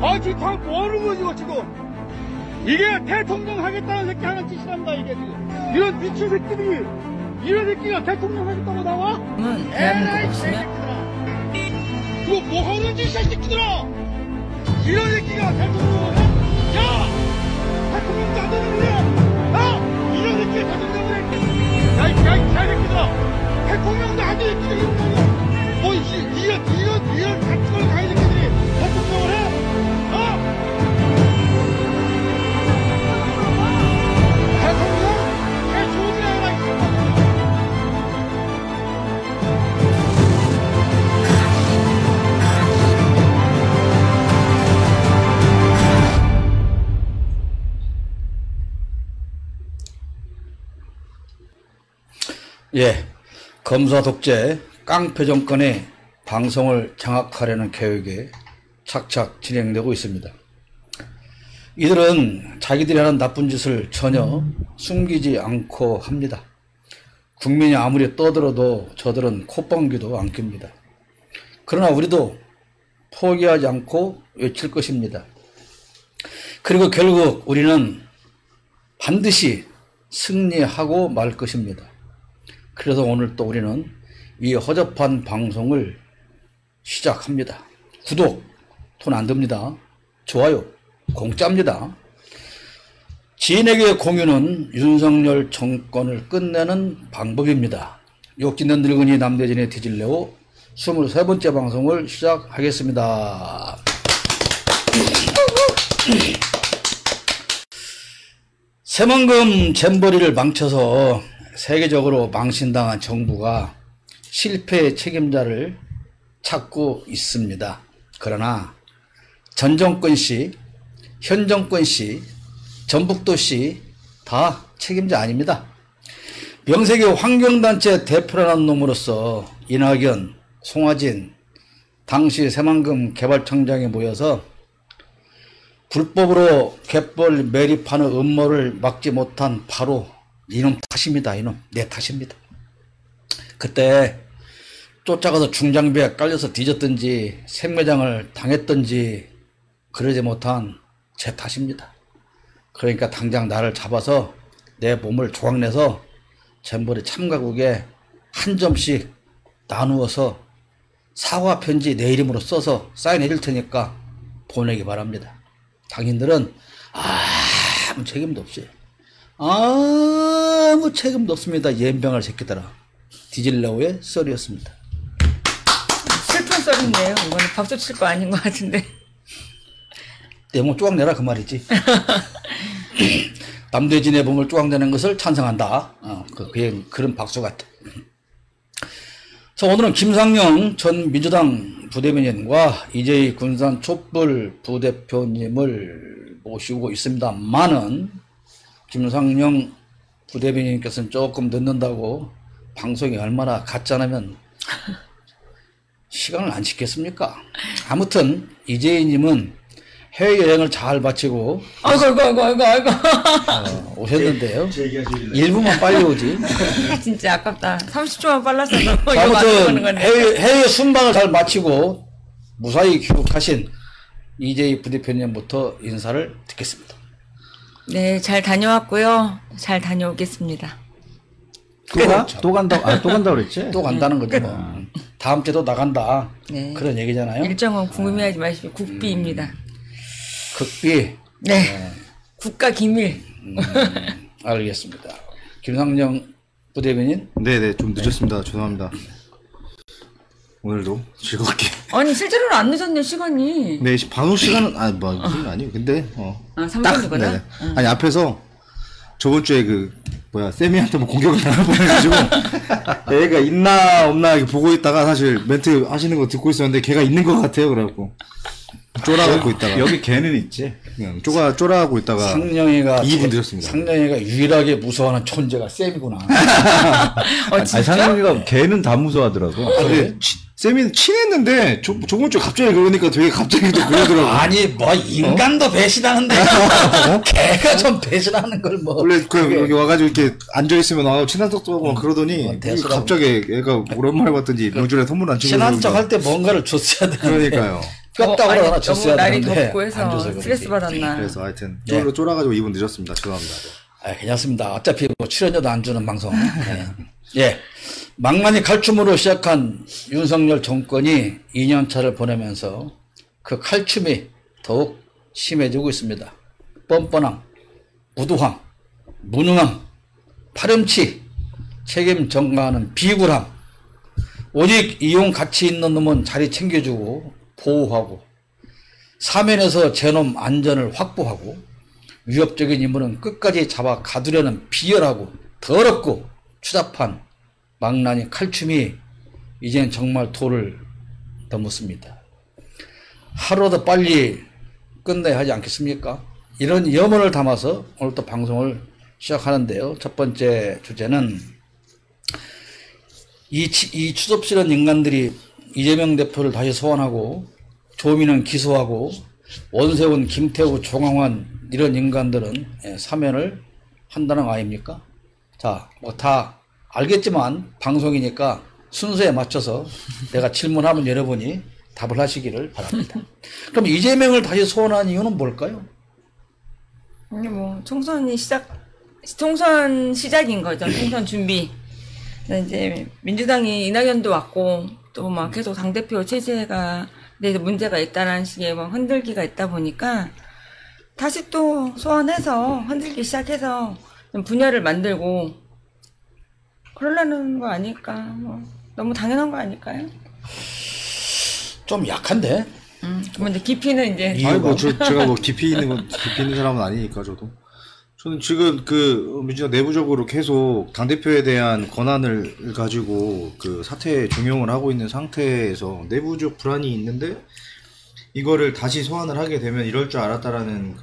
아, 지금 다 뭐하는 거지, 이거 지금? 이게 대통령 하겠다는 새끼 하는 짓이란다, 이게 지금. 이런 미친 새끼들이, 이런 새끼가 대통령 하겠다고 나와? 대한민국 없으면? 이거 뭐 하는 짓이야, 이 새끼들아! 이런 새끼가 대통령을 해? 야! 대통령도 안 되는 거야! 아! 이런 새끼가 대통령을 해! 야, 이 개새끼들아! 대통령도 안 되는 새끼들이 있는 거야! 뭐, 이런 같은 걸 가야 새끼들이 대통령을 해? 어? 대통령? 개 좋은 일 해라, 이 예, 검사 독재 깡패 정권의 방송을 장악하려는 계획이 착착 진행되고 있습니다. 이들은 자기들이 하는 나쁜 짓을 전혀 숨기지 않고 합니다. 국민이 아무리 떠들어도 저들은 콧방귀도 안 낍니다. 그러나 우리도 포기하지 않고 외칠 것입니다. 그리고 결국 우리는 반드시 승리하고 말 것입니다. 그래서 오늘 또 우리는 이 허접한 방송을 시작합니다. 구독, 돈 안 듭니다. 좋아요, 공짜입니다. 지인에게 공유는 윤석열 정권을 끝내는 방법입니다. 욕짓는 늙은이 남대진의 뒤질레오 23번째 방송을 시작하겠습니다. 새만금 잼버리를 망쳐서 세계적으로 망신당한 정부가 실패의 책임자를 찾고 있습니다. 그러나 전 정권 시, 현 정권 시, 전북도 시 다 책임자 아닙니다. 명색의 환경단체 대표라는 놈으로서 이낙연, 송하진, 당시 새만금 개발청장이 모여서 불법으로 갯벌 매립하는 음모를 막지 못한 바로 이놈 탓입니다. 이놈 내 탓입니다. 그때 쫓아가서 중장비에 깔려서 뒤졌든지 생매장을 당했든지 그러지 못한 제 탓입니다. 그러니까 당장 나를 잡아서 내 몸을 조각내서 잼버리 참가국에 한 점씩 나누어서 사과 편지 내 이름으로 써서 사인해 줄 테니까 보내기 바랍니다. 당신들은 아무 책임도 없어요. 아무 책임도 없습니다. 연병할 새끼들아. 디질레오의 썰이었습니다. 슬픈 썰인데요. 이거는 박수 칠 거 아닌 것 같은데. 내 몸 쪼각내라 그 말이지. 남대진의 몸을 쪼각내는 것을 찬성한다. 그런 박수 같아. 자, 오늘은 김상영 전 민주당 부대변인과 이재희 군산 촛불 부대표님을 모시고 있습니다만은 김상영 부대변인께서는 조금 늦는다고 방송이 얼마나 가짜라면 시간을 안 지켰습니까? 아무튼 이재희님은 해외여행을 잘 마치고 아이고 오셨는데요. 일부만 빨리 오지. 진짜 아깝다. 30초만 빨랐어도 아무튼 해외 순방을 잘 마치고 무사히 귀국하신 이재희 부대표님부터 인사를 듣겠습니다. 네, 잘 다녀왔고요. 잘 다녀오겠습니다. 또 간다 그랬지? 또 간다는 거죠. 뭐. 다음 주에도 나간다. 네. 그런 얘기잖아요. 일정은 궁금해하지 마시고 국비입니다. 극비. 네. 국가 기밀. 알겠습니다. 김상영 부대변인. 네네, 좀 늦었습니다. 죄송합니다. 오늘도 즐겁게. 아니 실제로는 안 늦었네 시간이. 네, 방송 시간은 무슨 아니에요. 근데 3분이구나. 아니 앞에서 저번 주에 세미한테 뭐 공격을 당할 뻔해가지고 애가 있나 없나 이렇게 보고 있다가 사실 멘트 하시는 거 듣고 있었는데 걔가 있는 것 같아요. 그래갖고 쫄아갖고 있다가 여기 걔는 있지. 그냥 쫄아하고 있다가 상영이가 2분 늦었습니다. 상영이가 유일하게 무서워하는 존재가 쌤이구나. 아니, 상영이가 걔는 다 무서워하더라고. 근데 쌤이 친했는데 저번 주에 갑자기 그러니까 되게 갑자기 또 그러더라고. 아니 뭐 인간도 배신하는데 걔가 좀 배신하는 걸 뭐. 원래 여기 와가지고 이렇게 앉아있으면 친한 척도 하고 막 그러더니 갑자기 애가 오랜만에 봤더니 명절에 선물 안 챙겨서 친한 척 할 때 뭔가를 줬어야 되는데 그러니까요. 뼈다구로 아니, 하나 너무 줬어야 날이 되는데 덥고 안 줘서 해서 그러지. 스트레스 받았나. 그래서 하여튼 예. 쫄아가지고 2분 늦었습니다. 죄송합니다. 아, 괜찮습니다. 어차피 뭐 출연료도 안 주는 방송. 예. 예. 망나니 칼춤으로 시작한 윤석열 정권이 2년차를 보내면서 그 칼춤이 더욱 심해지고 있습니다. 뻔뻔함, 무도함, 무능함, 파렴치, 책임 전가하는 비굴함, 오직 이용 가치 있는 놈은 자리 챙겨주고 보호하고 사면에서 제놈 안전을 확보하고 위협적인 인물은 끝까지 잡아 가두려는 비열하고 더럽고 추잡한 망나니 칼춤이 이젠 정말 도를 넘었습니다. 하루라도 빨리 끝내야 하지 않겠습니까? 이런 염원을 담아서 오늘 또 방송을 시작하는데요. 첫 번째 주제는 이 추접스러운 인간들이 이재명 대표를 다시 소환하고 조민은 기소하고 원세훈, 김태우, 조광환 이런 인간들은 사면을 한다는 거 아닙니까? 자, 뭐 다 알겠지만 방송이니까 순서에 맞춰서 내가 질문하면 여러분이 답을 하시기를 바랍니다. 그럼 이재명을 다시 소환한 이유는 뭘까요? 이게 뭐 총선 시작인 거죠. 총선 준비. 이제 민주당이 이낙연도 왔고 또 막 계속 당대표 체제가 문제가 있다라는 식의 막 흔들기가 있다 보니까 다시 또 소환해서 흔들기 시작해서 좀 분열을 만들고 그러려는 거 아닐까. 뭐 너무 당연한 거 아닐까요? 좀 약한데? 근데 깊이는 이제 아니 뭐 제가 뭐 깊이 있는 사람은 아니니까 저는 지금 그 민주당 내부적으로 계속 당대표에 대한 권한을 가지고 그 사퇴 종용을 하고 있는 상태에서 내부적 불안이 있는데 이거를 다시 소환을 하게 되면 이럴 줄 알았다라는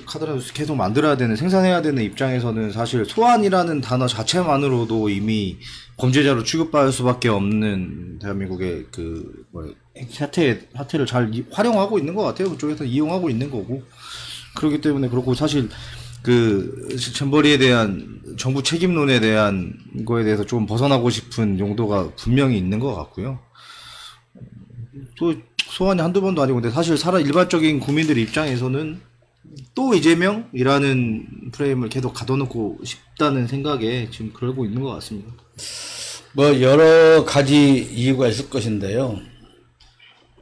카드라 뉴스 계속 만들어야 되는, 생산해야 되는 입장에서는 사실 소환이라는 단어 자체만으로도 이미 범죄자로 취급받을 수밖에 없는 대한민국의 사태를 잘 활용하고 있는 것 같아요. 그쪽에서 이용하고 있는 거고. 그렇기 때문에 그렇고 사실 잼버리에 대한 정부 책임론에 대한 거에 대해서 좀 벗어나고 싶은 용도가 분명히 있는 것 같고요. 또 소환이 한두 번도 아니고 근데 사실 일반적인 국민들 입장에서는 또 이재명이라는 프레임을 계속 가둬놓고 싶다는 생각에 지금 그러고 있는 것 같습니다. 뭐 여러 가지 이유가 있을 것인데요.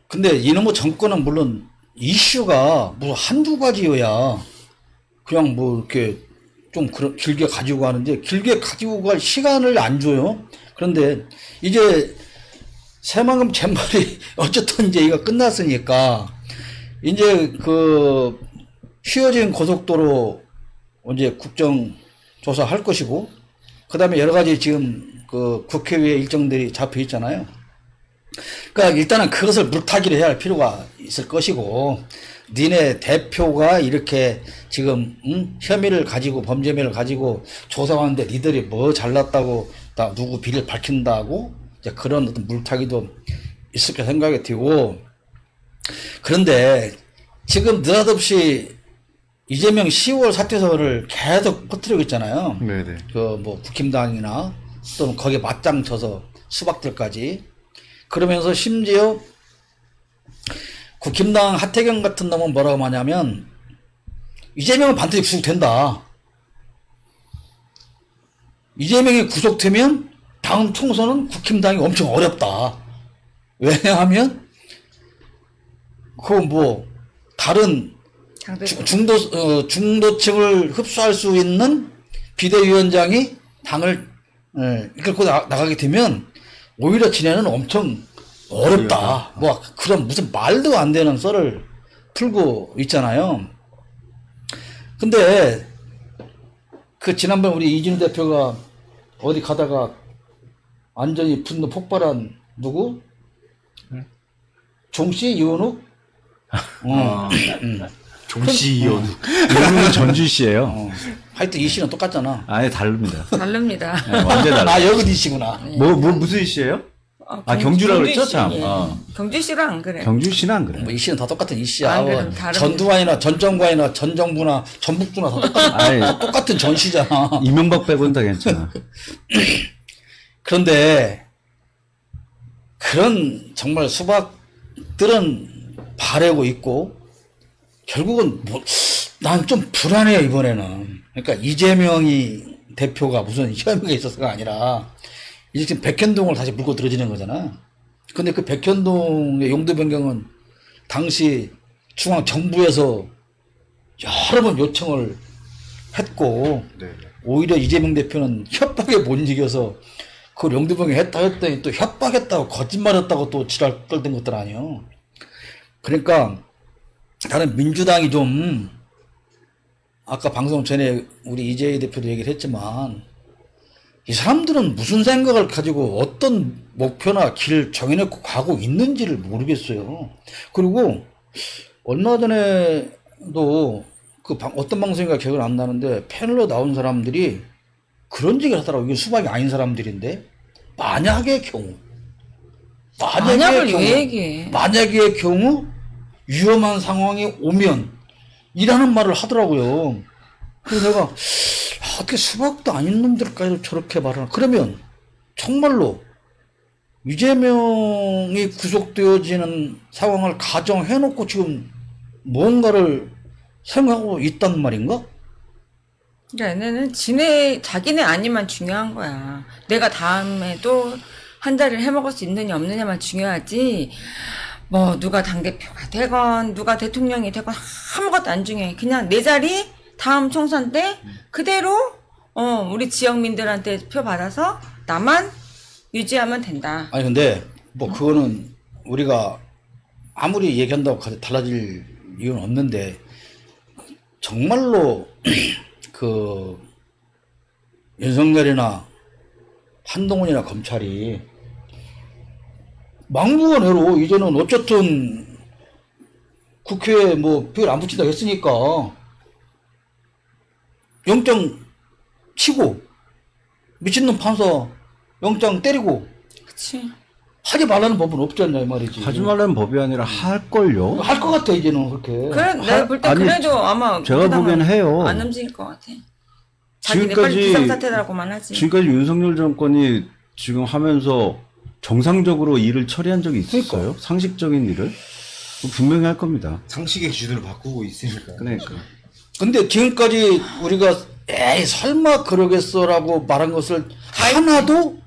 근데 이놈의 정권은 물론 이슈가 뭐 한두 가지여야 그냥 뭐 이렇게 좀 길게 가지고 가는데 길게 가지고 갈 시간을 안 줘요. 그런데 이제 새만금 잼버리 어쨌든 이제 이거 끝났으니까 이제 그 휘어진 고속도로 이제 국정조사 할 것이고 그 다음에 여러 가지 지금 그 국회의회 일정들이 잡혀 있잖아요. 그러니까 일단은 그것을 물타기를 해야 할 필요가 있을 것이고 니네 대표가 이렇게 지금 혐의를 가지고 범죄 혐의를 가지고 조사하는데 니들이 뭐 잘났다고 다 누구 비리를 밝힌다고 이제 그런 어떤 물타기도 있을 까 생각이 들고 그런데 지금 느닷없이 이재명 10월 사퇴서를 계속 퍼뜨리고 있잖아요. 네네. 그 뭐 국힘당이나 또는 거기에 맞짱 쳐서 수박들까지 그러면서 심지어 국힘당 하태경 같은 놈은 뭐라고 하냐면 이재명은 반드시 구속된다. 이재명이 구속되면 다음 총선은 국힘당이 엄청 어렵다. 왜냐하면 그 뭐 다른 중도층을 흡수할 수 있는 비대위원장이 당을 이끌고 나가게 되면 오히려 지네는 엄청 어렵다. 뭐 그런 무슨 말도 안 되는 썰을 풀고 있잖아요. 근데 그 지난번 우리 이진우 대표가 어디 가다가 완전히 분노 폭발한 누구? 종씨 이원욱? 종씨 이현우. 이현우는 전준 씨예요. 하여튼 이 씨는 똑같잖아. 아니 다릅니다. 다릅니다. 네, 완전 달라. 아 여기 이 씨구나. 무슨 씨예요? 경주라고 그랬죠 참. 경주 씨는 안 그래. 경주 씨는 안 그래. 뭐 이 씨는 다 똑같은 이 씨야. 안 그래도 다릅니다. 전두환이나 전정관이나 전정부나 전북주나 다 똑같은, 똑같은 전 씨잖아. 이명박 빼고는 다 괜찮아. 그런데 그런 정말 수박들은 바래고 있고 결국은 뭐, 난 좀 불안해요 이번에는. 그러니까 이재명이 대표가 무슨 혐의가 있어서가 아니라 이제 지금 백현동을 다시 물고 들어지는 거잖아. 근데 그 백현동의 용도 변경은 당시 중앙 정부에서 여러 번 요청을 했고 네. 오히려 이재명 대표는 협박에 못 이겨서 그걸 용도 변경했다 했더니 또 협박했다고 거짓말했다고 또 지랄 떨던 것들 아니에요. 그러니까 나는 민주당이 좀 아까 방송 전에 우리 이재희 대표도 얘기를 했지만 이 사람들은 무슨 생각을 가지고 어떤 목표나 길을 정해놓고 가고 있는지를 모르겠어요. 그리고 얼마 전에도 그 어떤 방송인가 기억은 안 나는데 패널로 나온 사람들이 그런 얘기를 하더라고. 이게 수박이 아닌 사람들인데 만약의 경우 만약을 왜 얘기해? 만약의 경우 위험한 상황이 오면 이라는 말을 하더라고요. 그래서 내가 어떻게 수박도 아닌 놈들까지 저렇게 말을 하나. 그러면 정말로 이재명이 구속되어지는 상황을 가정해놓고 지금 뭔가를 생각하고 있단 말인가? 그러니까 얘네는 자기네 아니면 중요한 거야. 내가 다음에 또 한 자리를 해먹을 수 있느냐 없느냐만 중요하지. 뭐 누가 당대표가 되건 누가 대통령이 되건 아무것도 안 중요해. 그냥 내 자리 다음 총선 때 그대로 우리 지역민들한테 표 받아서 나만 유지하면 된다. 아니 근데 뭐 그거는 우리가 아무리 얘기한다고 달라질 이유는 없는데 정말로 그 윤석열이나 한동훈이나 검찰이 막무가내로 이제는 어쨌든 국회에 뭐 표를 안 붙인다고 했으니까 영장 치고 미친놈 판사 영장 때리고 그치. 하지 말라는 법은 없지 않냐 이 말이지. 하지 말라는 법이 아니라 할걸요? 할 것 같아 이제는 그렇게. 그래, 내가 볼 때 아니, 그래도 아마 제가 민주당은 보기엔 해요. 안 움직일 것 같아. 자기네 빨리 비상사태라고만 하지. 지금까지 윤석열 정권이 지금 하면서 정상적으로 일을 처리한 적이 있었어요? 그러니까. 상식적인 일을? 분명히 할 겁니다. 상식의 기준을 바꾸고 있으니까. 그러니까. 근데 지금까지 우리가 에이 설마 그러겠어라고 말한 것을 하나도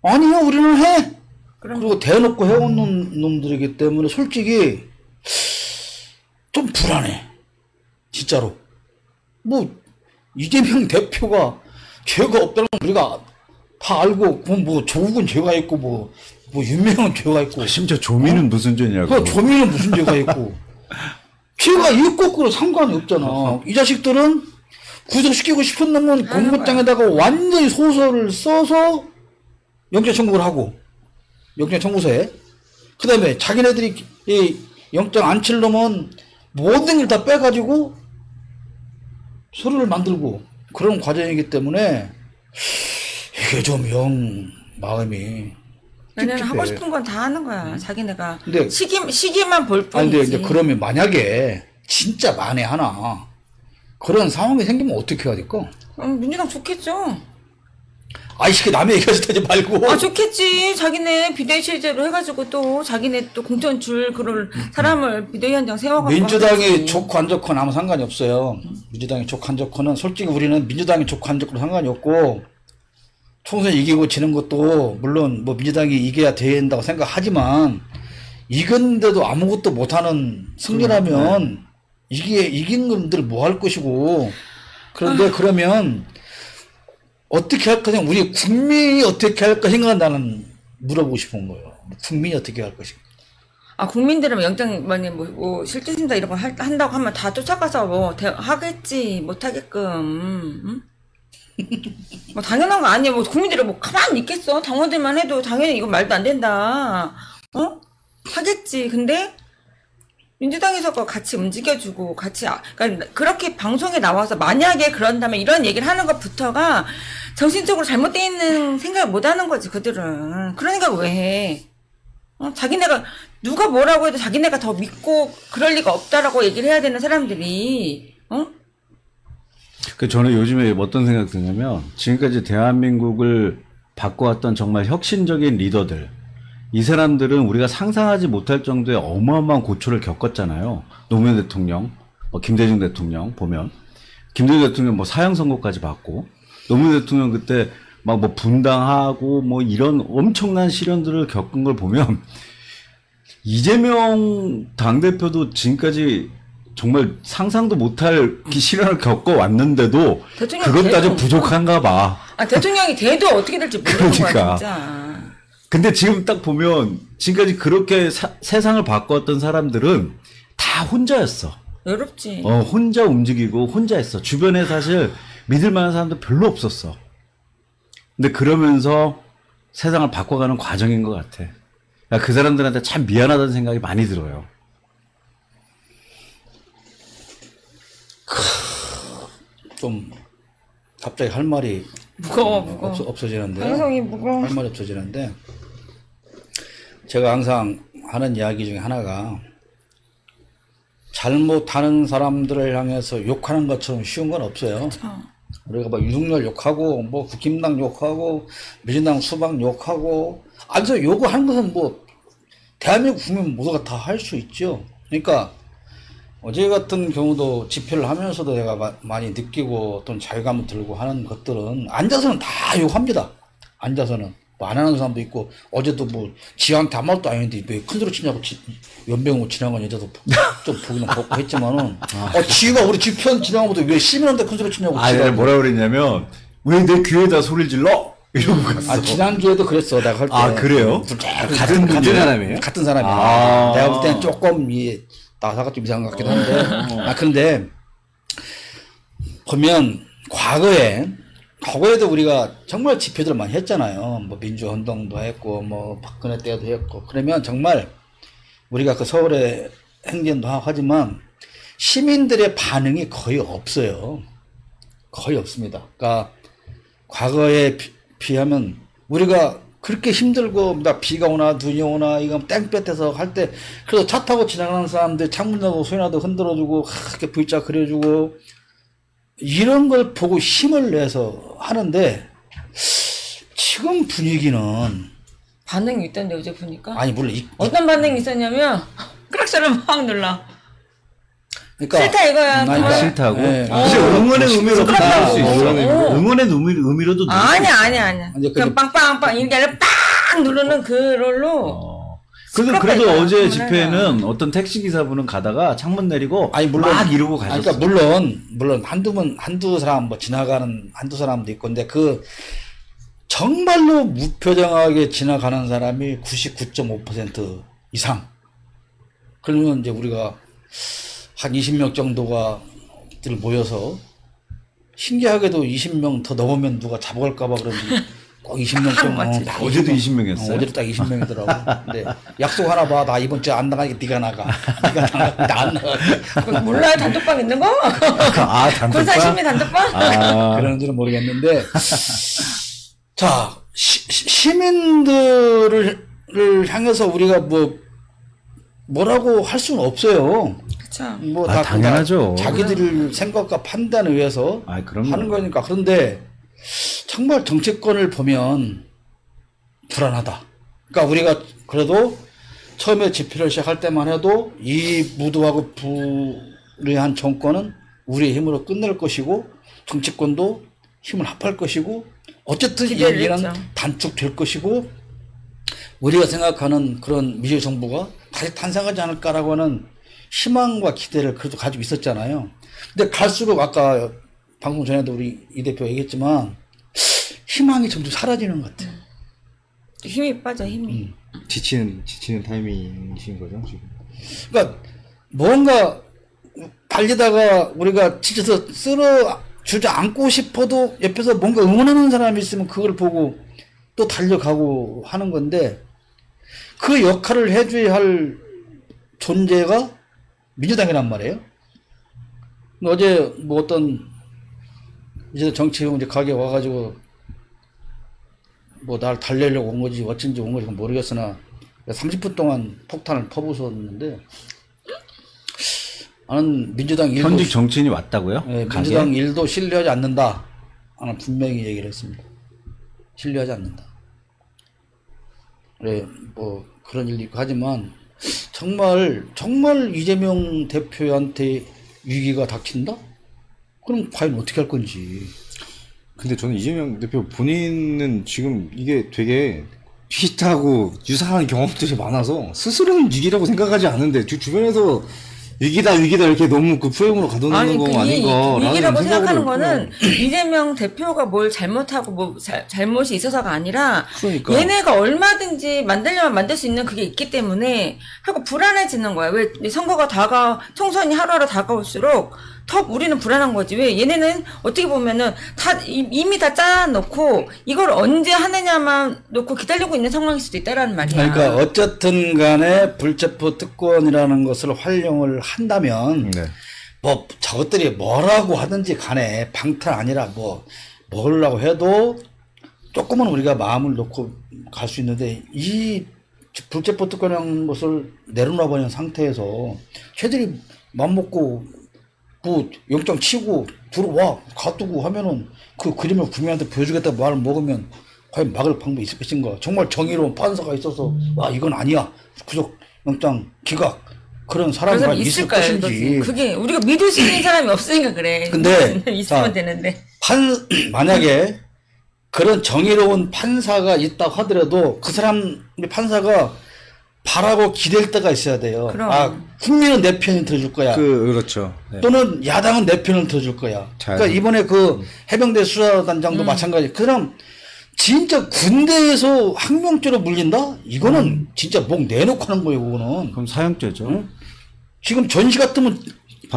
아니요 우리는 해. 그리고 대놓고 해온 놈들이기 때문에 솔직히 좀 불안해. 진짜로. 뭐 이재명 대표가 죄가 없다는 건 우리가 다 알고 뭐 조국은 죄가 있고 뭐 윤명은 죄가 있고 심지어 조미는 무슨 죄냐고. 그 조미는 무슨 죄가 있고 죄가 있고 그로 상관이 없잖아. 이 자식들은 구속시키고 싶은 놈은 공소장에다가 완전히 소설을 써서 영장 청구를 하고 영장 청구서에 그 다음에 자기네들이 이 영장 안 칠 놈은 모든 걸 다 빼가지고 서류를 만들고 그런 과정이기 때문에 이게 좀 영 마음이 얘네는 하고 싶은 건 다 하는 거야. 자기네가 근데- 시기만 볼 아니 근데 뿐이지. 이제 그러면 만약에 진짜 만에 하나 그런 상황이 생기면 어떻게 해야 될까? 민주당 좋겠죠. 아이 새끼 남의 얘기하지 하지 말고. 아 좋겠지. 자기네 비대위 체제로 해가지고 또 자기네 또 공천 줄 그럴 사람을 비대위원장 세워가지고 민주당이 하겠지. 좋고 안 좋고는 아무 상관이 없어요. 민주당이 좋고 안 좋고는 솔직히 우리는 민주당이 좋고 안 좋고는 상관이 없고 총선 이기고 지는 것도 물론 뭐 민주당이 이겨야 된다고 생각하지만 이겼는데도 아무것도 못하는 승리라면 이게 이긴 놈들 뭐 할 것이고 그런데 그러면 어떻게 할 거냐 우리 국민이 어떻게 할 것인가 나는 물어보고 싶은 거예요. 국민이 어떻게 할 것인가. 아 국민들은 영장 만약 뭐 실질심사 이런 거 한다고 하면 다 쫓아가서 뭐 하겠지 못하게끔. 응? 뭐 당연한 거 아니야. 뭐 국민들이 뭐 가만히 있겠어. 당원들만 해도 당연히 이건 말도 안 된다. 하겠지. 근데 민주당에서 같이 움직여주고 같이 그러니까 그렇게 방송에 나와서 만약에 그런다면 이런 얘기를 하는 것부터가 정신적으로 잘못되어 있는 생각을 못하는 거지 그들은. 그런 생각 왜 해? 자기네가 누가 뭐라고 해도 자기네가 더 믿고 그럴 리가 없다라고 얘기를 해야 되는 사람들이 저는 요즘에 어떤 생각 드냐면 지금까지 대한민국을 바꿔왔던 정말 혁신적인 리더들 이 사람들은 우리가 상상하지 못할 정도의 어마어마한 고초를 겪었잖아요. 노무현 대통령, 김대중 대통령 보면 김대중 대통령 뭐 사형 선고까지 받고 노무현 대통령 그때 막 뭐 분당하고 뭐 이런 엄청난 시련들을 겪은 걸 보면 이재명 당대표도 지금까지 정말 상상도 못할 시련을 겪어왔는데도 대통령 그것까지 돼도 부족한가 봐. 대통령이 돼도 어떻게 될지 모르는 그러니까. 거야, 진짜. 근데 지금 딱 보면 지금까지 그렇게 세상을 바꿔왔던 사람들은 다 혼자였어. 외롭지. 혼자 움직이고 혼자 했어. 주변에 사실 믿을 만한 사람도 별로 없었어. 근데 그러면서 세상을 바꿔가는 과정인 것 같아. 그러니까 그 사람들한테 참 미안하다는 생각이 많이 들어요. 좀 갑자기 할 말이 무거워. 없어지는데 방송이 무거워. 할 말이 없어지는데 제가 항상 하는 이야기 중에 하나가 잘못하는 사람들을 향해서 욕하는 것처럼 쉬운 건 없어요. 우리가 막 윤석열 욕하고 뭐 국힘당 욕하고 민주당 수박 욕하고 아저 요구하는 것은 뭐 대한민국 국민 모두가 다 할 수 있죠. 그러니까 어제 같은 경우도 집회를 하면서도 내가 많이 느끼고 어떤 자괴감을 들고 하는 것들은 앉아서는 다 욕합니다. 앉아서는 뭐 안 하는 사람도 있고 어제도 뭐 지한테 아무 말도 아닌데 왜 큰 소리 치냐고 연병으로 지나간 여자도 좀 보기는 보고 했지만은 지가 우리 집편 지나가면서 왜 시민한테 큰 소리 치냐고 내가 뭐라 그랬냐면 왜 내 귀에다 소리를 질러? 이러고 갔어. 지난주에도 그랬어 내가 할 때. 아 그래요? 같은 사람이에요? 같은 사람이야. 내가 볼 때는 조금 나사가 좀 이상한 것 같기도 한데 그런데 보면 과거에도 우리가 정말 집회들 많이 했잖아요. 뭐 민주운동도 했고 뭐 박근혜 때도 했고 그러면 정말 우리가 그 서울에 행진도 하지만 시민들의 반응이 거의 없어요. 거의 없습니다. 그러니까 과거에 비하면 우리가 그렇게 힘들고 비가 오나 눈이 오나 이거 땡볕에서 할 때 그래도 차 타고 지나가는 사람들 창문 열고 소리나도 흔들어주고 이렇게 V자 그려주고 이런 걸 보고 힘을 내서 하는데 지금 분위기는 반응이 있던데 어제 보니까. 아니 물론 어떤 반응이 있었냐면 크락션을 막 눌러. 그러니까 싫다 이거야. 그러니까, 싫다고? 네. 사실 응원의 의미로 받을 수 있어. 어. 응원의 의미로도 아니야. 이제 그냥 빵빵빵 이게 아니라 빵 누르는 그걸로. 그래도 이거야. 어제 집회에는 어떤 택시 기사분은 가다가 창문 내리고 막 이러고 가셨어. 그러니까 물론 한두 사람 뭐 지나가는 한두 사람도 있고 근데 그 정말로 무표정하게 지나가는 사람이 99.5% 이상. 그러면 이제 우리가 한 20명 정도가 모여서 신기하게도 20명 더 넘으면 누가 잡아갈까봐 그런지 꼭 20명 정도. 어제도 20명이었어요? 어제도 딱 20명이더라고. 근데 약속 하나 봐. 나 이번 주에 안 나가니까 네가 나가. 네가 나가. 나 안 나가. 몰라요 단톡방 있는 거? 단톡방? 군사심리 단톡방? 그런지는 모르겠는데. 자, 시민들을 향해서 우리가 뭐라고 할 수는 없어요. 그쵸. 뭐 당연하죠. 자기들 생각과 판단에 의해서 그럼요. 하는 거니까. 그런데 정말 정치권을 보면 불안하다. 그러니까 우리가 그래도 처음에 집회를 시작할 때만 해도 이 무도하고 불의한 정권은 우리의 힘으로 끝낼 것이고 정치권도 힘을 합할 것이고 어쨌든 이 얘기는 단축될 것이고 우리가 생각하는 그런 미래 정부가 다시 탄생하지 않을까라고 하는 희망과 기대를 그래도 가지고 있었잖아요. 근데 갈수록 아까 방송 전에도 우리 이 대표 얘기했지만 희망이 점점 사라지는 것 같아요. 힘이 빠져 힘이. 지치는 타이밍이신 거죠 지금. 그러니까 뭔가 달리다가 우리가 지쳐서 쓰러 주저앉고 싶어도 옆에서 뭔가 응원하는 사람이 있으면 그걸 보고 또 달려가고 하는 건데 그 역할을 해줘야 할 존재가 민주당이란 말이에요. 어제 뭐 어떤 이제 정치형 이제 가게 와가지고 뭐 날 달래려고 온 건지 어쩐지 온 건지 모르겠으나 30분 동안 폭탄을 퍼부었는데 나는 민주당 일도 현직 정치인이 왔다고요? 네, 민주당 일도 신뢰하지 않는다. 나는 분명히 얘기를 했습니다. 신뢰하지 않는다. 그래, 뭐, 그런 일도 있고 하지만, 정말 이재명 대표한테 위기가 닥친다? 그럼 과연 어떻게 할 건지. 근데 저는 이재명 대표 본인은 지금 이게 되게 비슷하고 유사한 경험들이 많아서 스스로는 위기라고 생각하지 않는데 주변에서 위기다 이렇게 너무 그 프레임으로 가둬놓는 거 아닌가. 위기라고 생각하는 거는 이재명 대표가 뭘 잘못하고 뭐 잘못이 있어서가 아니라 그러니까. 얘네가 얼마든지 만들려면 만들 수 있는 그게 있기 때문에 하고 불안해지는 거야. 왜 선거가 총선이 하루하루 다가올수록 더 우리는 불안한 거지. 왜 얘네는 어떻게 보면은 이미 다 짜놓고 이걸 언제 하느냐만 놓고 기다리고 있는 상황일 수도 있다라는 말이야. 그러니까 어쨌든 간에 불체포 특권이라는 것을 활용을 한다면 네. 뭐 저것들이 뭐라고 하든지 간에 방탄 아니라 뭐 먹으려고 해도 조금은 우리가 마음을 놓고 갈 수 있는데 이 불체포 특권이라는 것을 내려놔 버린 상태에서 쟤들이 맘먹고 그 영장 치고 들어와 가두고 하면은 그 그림을 국민한테 보여주겠다 말을 먹으면 과연 막을 방법이 있을 것인가. 정말 정의로운 판사가 있어서 와 이건 아니야 구속 영장 기각 그런 사람이 과연 있을 것인지. 그게 우리가 믿을 수 있는 사람이 없으니까 그래. 근데 있으면 자, 되는데. 만약에 그런 정의로운 판사가 있다고 하더라도 그 사람 판사가 바라고 기댈 때가 있어야 돼요. 그럼. 아, 국민은 내 편을 들어줄 거야. 그렇죠. 네. 또는 야당은 내 편을 들어줄 거야. 그러니까 이번에 그 해병대 수사단장도 마찬가지. 그 사람 진짜 군대에서 항명죄로 물린다? 이거는 진짜 목 내놓고 하는 거예요, 그거는. 그럼 사형죄죠. 응? 지금 전시 같으면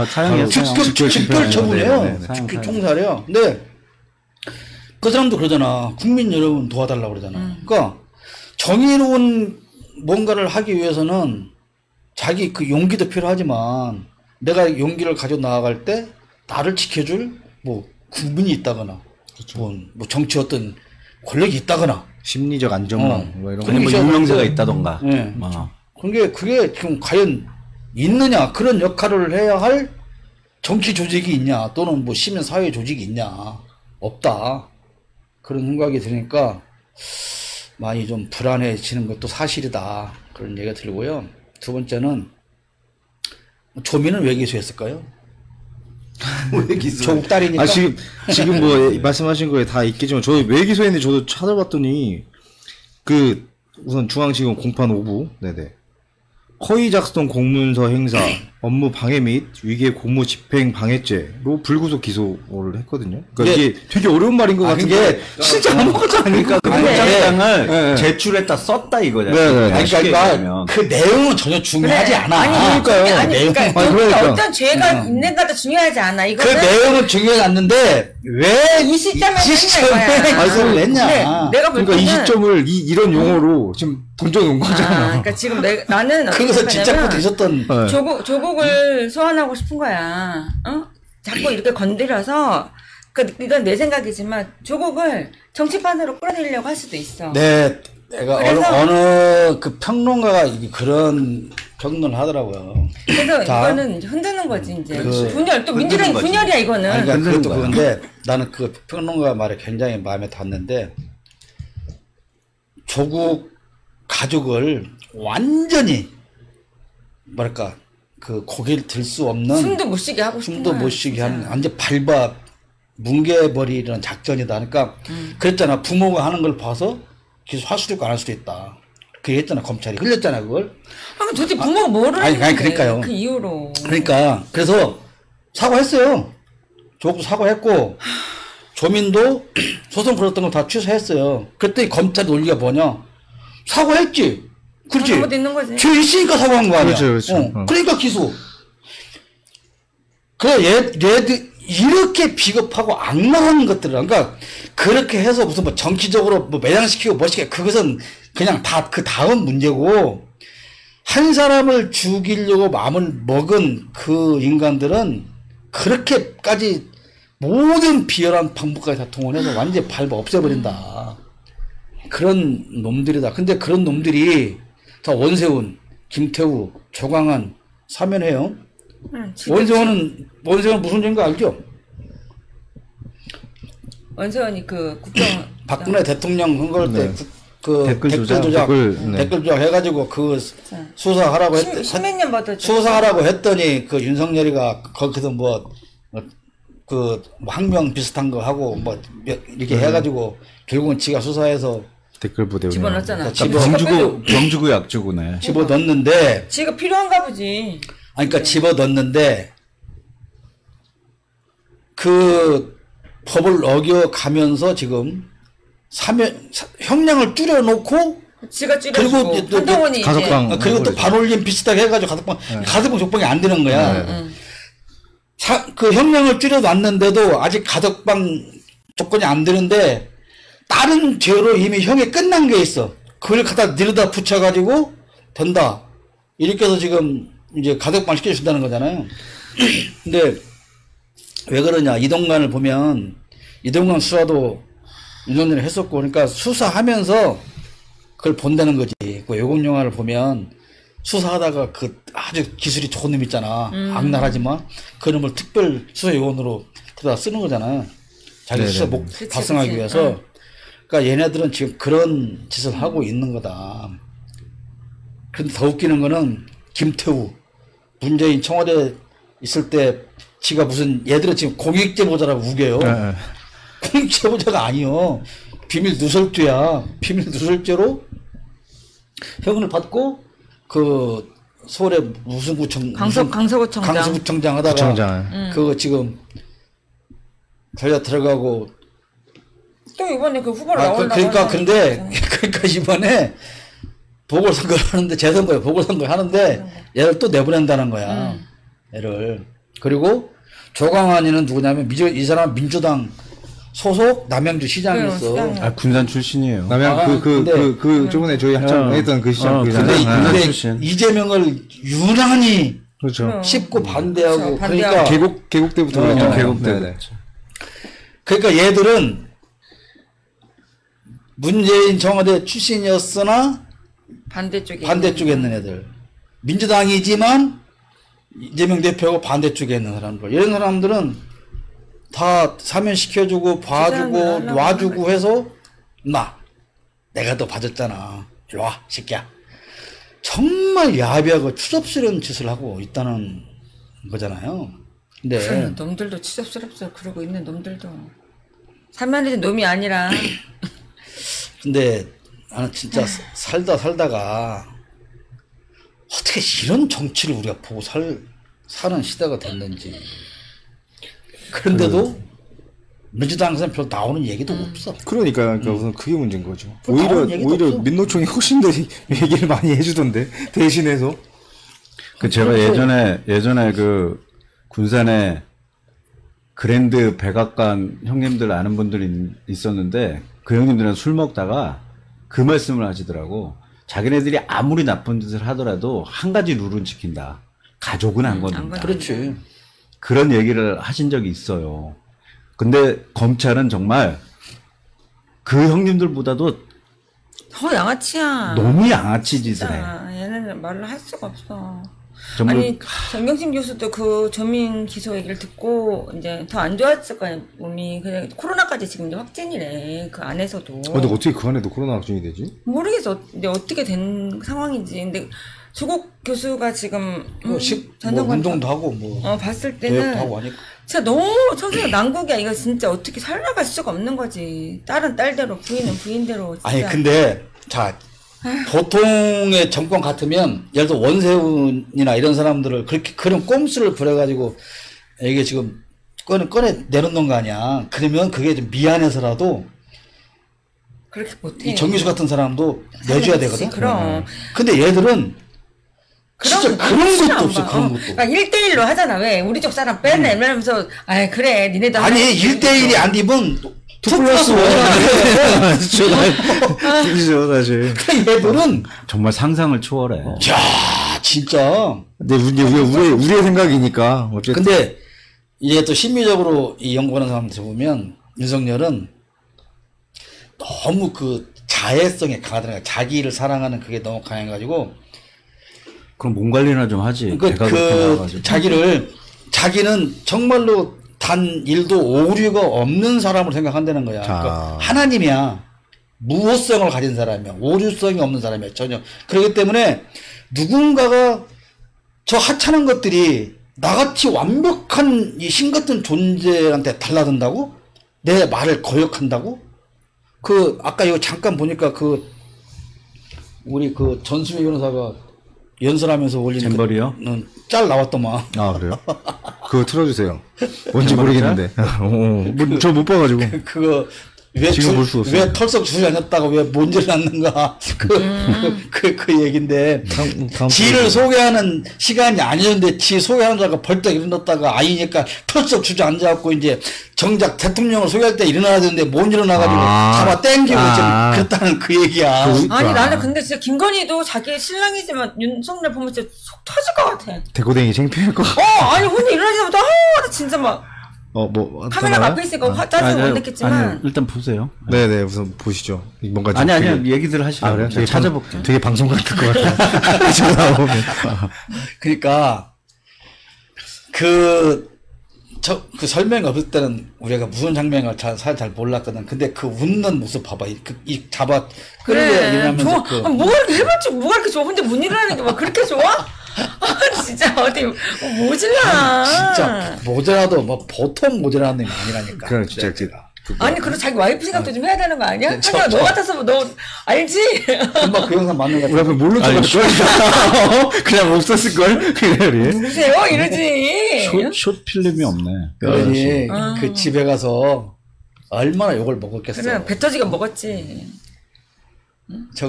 사형이에요. 직결 처분이에요. 네, 사형. 총살이야. 근데 그 사람도 그러잖아. 국민 여러분 도와달라고 그러잖아. 그러니까 정의로운 뭔가를 하기 위해서는 자기 그 용기도 필요하지만 내가 용기를 가져 나아갈 때 나를 지켜줄 뭐 국민이 있다거나 뭐 정치 어떤 권력이 있다거나 심리적 안정망 뭐 이런 거. 아니 뭐 유명세가 있다던가. 네. 그게 지금 과연 있느냐 그런 역할을 해야 할 정치 조직이 있냐 또는 뭐 시민 사회 조직이 있냐 없다 그런 생각이 드니까 많이 좀 불안해지는 것도 사실이다. 그런 얘기가 들고요. 두 번째는, 조민은 왜 기소했을까요? 왜 기소? 조국 딸이니까. 아, 지금 뭐, 말씀하신 거에 다 있겠지만, 저 왜 기소했는데 저도 찾아봤더니, 우선 중앙지검 공판 5부, 네네. 허위 작성 공문서 행사, 업무 방해 및 위계 공무 집행 방해죄로 불구속 기소를 했거든요. 그러니까 이게 되게 어려운 말인 것 같은데 진짜 아무것도 아니니까 그 네. 영장장을 제출했다 썼다 이거잖아요. 네. 그러니까 그 내용은 전혀 중요하지 않아. 아니, 그러니까요. 그러니까 그러니까. 어떤 죄가 있는가도 중요하지 않아. 그 이거는 내용은 중요하지 않는데 왜 이 시점에 시점에 기소를 했냐. 내가 볼 그러니까 이 때는 시점을 이런 용어로 지금 던져놓은 거잖아. 그러니까 지금 나는 그래서 진짜 되셨던 네. 조국을 소환하고 싶은 거야. 자꾸 이렇게 건드려서 이건 내 생각이지만 조국을 정치판으로 끌어내려고 할 수도 있어. 네, 내가 어느 그 평론가가 그런 평론을 하더라고요. 그래서 자, 이거는 이제 흔드는 거지 이제. 그- 분열 또 민주당이 거지. 분열이야 이거는. 아니, 그러니까 그것도 거야. 그건데 나는 그 평론가 말에 굉장히 마음에 닿는데 조국 가족을 완전히 뭐랄까 그 고개를 들 수 없는 숨도 못 쉬게 하고 싶은 숨도 거야, 못 쉬게 진짜. 하는 완전 밟아 뭉개버리는 작전이다. 그러니까 그랬잖아. 부모가 하는 걸 봐서 기소할 수도 있고 안 할 수도 있다. 그 했잖아. 검찰이 흘렸잖아 그걸. 그럼 도대체 부모가 뭐를 아니, 했는데 그러니까요. 그 이후로. 그러니까 그래서 사과했어요. 조국도 사과했고 조민도 소송 걸었던 걸 다 취소했어요. 그랬더니 검찰 논리가 뭐냐? 사과했지. 그렇지. 잘못 있는 거지. 죄 있으니까 사과한 거 아니야. 그렇죠. 그러니까 기소. 얘들 이렇게 비겁하고 악랄한 것들을 그러니까 그렇게 해서 무슨 뭐 정치적으로 뭐 매장시키고 멋있게 그것은 그냥 다 그 다음 문제고 한 사람을 죽이려고 마음을 먹은 그 인간들은 그렇게까지 모든 비열한 방법까지 다 동원해서 완전히 밟아 없애버린다. 그런 놈들이다. 근데 그런 놈들이 다 원세훈, 김태우, 조광한 사면해요. 원세훈은 무슨 죄인가 알죠? 원세훈이 그 국정 박근혜 대통령 선거할 때 그 댓글 조작, 댓글 조작 해가지고 그 수사하라고 십몇 년 받았죠. 수사하라고 했더니 그 윤석열이가 거기서 그 항명 비슷한 거 하고 뭐 이렇게 해가지고 결국은 지가 수사해서 댓글 부대 집어넣었잖아. 병주고 약주고네. 집어넣는데 지가 필요한가 보지. 아니 그러니까 집어넣는데 그 법을 어겨가면서 지금 형량을 줄여놓고 지가 그리고 줄여주고 이제 또 한동훈이 이제 가석방 그리고 또 반올림 비슷하게 해가지고 가석방 적방이 안 되는 거야. 그 형량을 줄여놨는데도 아직 가석방 조건이 안 되는데 다른 죄로 이미 형이 끝난 게 있어. 그걸 갖다 니르다 붙여가지고 된다. 이렇게 해서 지금 이제 가석방 시켜준다는 거잖아요. 근데 왜 그러냐. 이동관을 보면 이동관 수사도 윤석열이 했었고 그러니까 수사하면서 그걸 본다는 거지. 그 외국 영화를 보면 수사하다가 그 아주 기술이 좋은 놈 있잖아. 악랄하지만 그 놈을 특별 수사 요원으로 데려다 쓰는 거잖아요. 자기 수사 목 달성하기 위해서. 그러니까 얘네들은 지금 그런 짓을 하고 있는 거다. 근데 더 웃기는 거는 김태우 문재인 청와대 있을 때 지가 무슨 얘들은 지금 공익제보자라고 우겨요. 공익제보자가 아니요. 비밀 누설죄야. 비밀 누설죄로 형을 받고 그 서울의 무슨 구청 강서구청장 하다가 그거 지금 들어가고 또 이번에 그 후보로 나온다고 그러니까 근데 그러니까 이번에 보궐선거를 하는데 재선거에 보궐선거를 하는데 얘를 또 내보낸다는 거야. 얘를. 그리고 조광환이는 누구냐면 이 사람은 민주당 소속 남양주 시장이었어. 군산 출신이에요. 남양 그 저번에 저희 한참 했던 그 시장 근데 이재명을 유난히 그렇죠. 씹고 반대하고 그러니까 개국 때부터 그랬죠. 개국 때. 네. 그러니까 얘들은 문재인 청와대 출신이었으나 반대쪽에 있는 애들. 민주당이지만 이재명 대표하고 반대쪽에 있는 사람들. 이런 사람들은 다 사면시켜주고 봐주고 놔주고 해서 내가 너 봐줬잖아. 일로 와 새끼야. 정말 야비하고 추접스러운 짓을 하고 있다는 거잖아요. 근데 놈들도 추접스럽죠. 그러고 있는 놈들도 살만해진 놈이 아니라 근데 나는 진짜 살다가 어떻게 이런 정치를 우리가 보고 사는 시대가 됐는지. 그런데도 민주당에서는 별로 나오는 얘기도 없어. 그러니까 우선 그게 문제인 거죠. 나오는 오히려 없어. 민노총이 훨씬 더 얘기를 많이 해주던데 대신해서. 제가 예전에 그 군산에 그랜드 백악관 형님들 아는 분들이 있었는데 그 형님들은 술 먹다가 그 말씀을 하시더라고. 자기네들이 아무리 나쁜 짓을 하더라도 한 가지 룰은 지킨다. 가족은 안 건든다. 그렇지. 그런 얘기를 하신 적이 있어요. 근데 검찰은 정말 그 형님들보다도 더 양아치야. 너무 양아치 짓을 해. 얘는 말을 할 수가 없어. 정말 아니 정경심 교수도 그 전민 기소 얘기를 듣고 이제 더 안 좋았을 거야 몸이. 그냥 코로나까지 지금 이제 확진이래 그 안에서도. 근데 어떻게 그 안에도 코로나 확진이 되지? 모르겠어. 근데 어떻게 된 상황인지. 근데 조국 교수가 지금 운동도 하고 봤을 대회도 때는 하고 하니까. 진짜 너무 천생의 난국이야. 이거 진짜 어떻게 살아갈 수가 없는 거지. 딸은 딸대로 부인은 부인대로. 진짜. 아니 근데 자 보통의 정권 같으면 예를 들어 원세훈이나 이런 사람들을 그런 꼼수를 부려가지고 이게 지금 꺼내 내놓는 거 아니야. 그러면 그게 좀 미안해서라도 그렇게 못해. 이 정규수 같은 사람도 내줘야 되거든. 그럼. 근데 얘들은 진짜 그런 것도 없어. 그런 것도. 그러니까 1대1로 하잖아. 왜 우리 쪽 사람 빼내면서 아 그래 니네도 아니 1대1이 안 되면 2+1. 그죠 사실. 얘들은 정말 상상을 초월해. 야 진짜. 근데 우리의 생각이니까 어쨌든. 근데 이게 또 심리적으로 이 연구하는 사람들 보면 윤석열은 너무 그 자애성에 강하더라고요. 자기를 사랑하는 그게 너무 강해가지고. 그럼 몸 관리나 좀 하지. 자기는 정말로 단 일도 오류가 없는 사람을 생각한다는 거야. 그러니까 하나님이야. 무호성을 가진 사람이야. 오류성이 없는 사람이야. 전혀. 그렇기 때문에 누군가가 저 하찮은 것들이 나같이 완벽한 이 신 같은 존재한테 달라든다고? 내 말을 거역한다고? 아까 이거 잠깐 보니까 우리 전수미 변호사가 연설하면서 올린 잼버리요? 짤 나왔더만. 아, 그래요? 그거 틀어주세요. 뭔지 모르겠는데. 저 못 봐가지고. 그거 지금 볼 수 없어요. 왜 털썩 줄이 아니었다가 왜 뭔지를 낳는가 그 얘긴데 지를 소개하는 시간이 아니었는데 지 소개하는 자가 벌떡 일어났다가 아이니까 털썩 주저앉아갖고 이제 정작 대통령을 소개할 때 일어나야 되는데 못 일어나가지고 잡아 땡기고 지금 그랬다는 그 얘기야. 아니 나는 근데 진짜 김건희도 자기 신랑이지만 윤석열 보면 진짜 속 터질 것 같아. 대고댕이 창피할 것 같아. 아니 혼자 일어나자마자 나 진짜 막 카메라 앞에 있으니까 짜증 못 냈겠지만 아니, 일단 보세요. 네네, 우선 보시죠. 뭔가 아니, 얘기들 하시죠. 그래요? 제가 찾아볼게요. 되게 방송 같을 것 같아. 저 나오면. 그러니까 그 설명이 없을 때는 우리가 무슨 장면을 잘 몰랐거든. 근데 그 웃는 모습 봐봐. 이 잡아 끌려 일어나면서 좋아. 뭐가 이렇게 해봤지? 뭐가 이렇게 좋아? 근데 못 일어나는 게 막 그렇게 좋아? 진짜 어디 모질라. 진짜 모자라도 뭐 보통 모자라는 게 아니라니까. 그래, 진짜. 아니 그리고 자기 와이프 생각도 좀 해야 되는 거 아니야? 하지만 너 같아서 너 알지? 금방 그 영상 맞는 거 우리 앞에 뭘로 찍었걸? 그냥 없었을걸? 그래. 누구세요? 이러지. 숏 필름이 없네. 그러니 그 집에 가서 얼마나 욕을 먹었겠어. 그래 배 터지게 먹었지.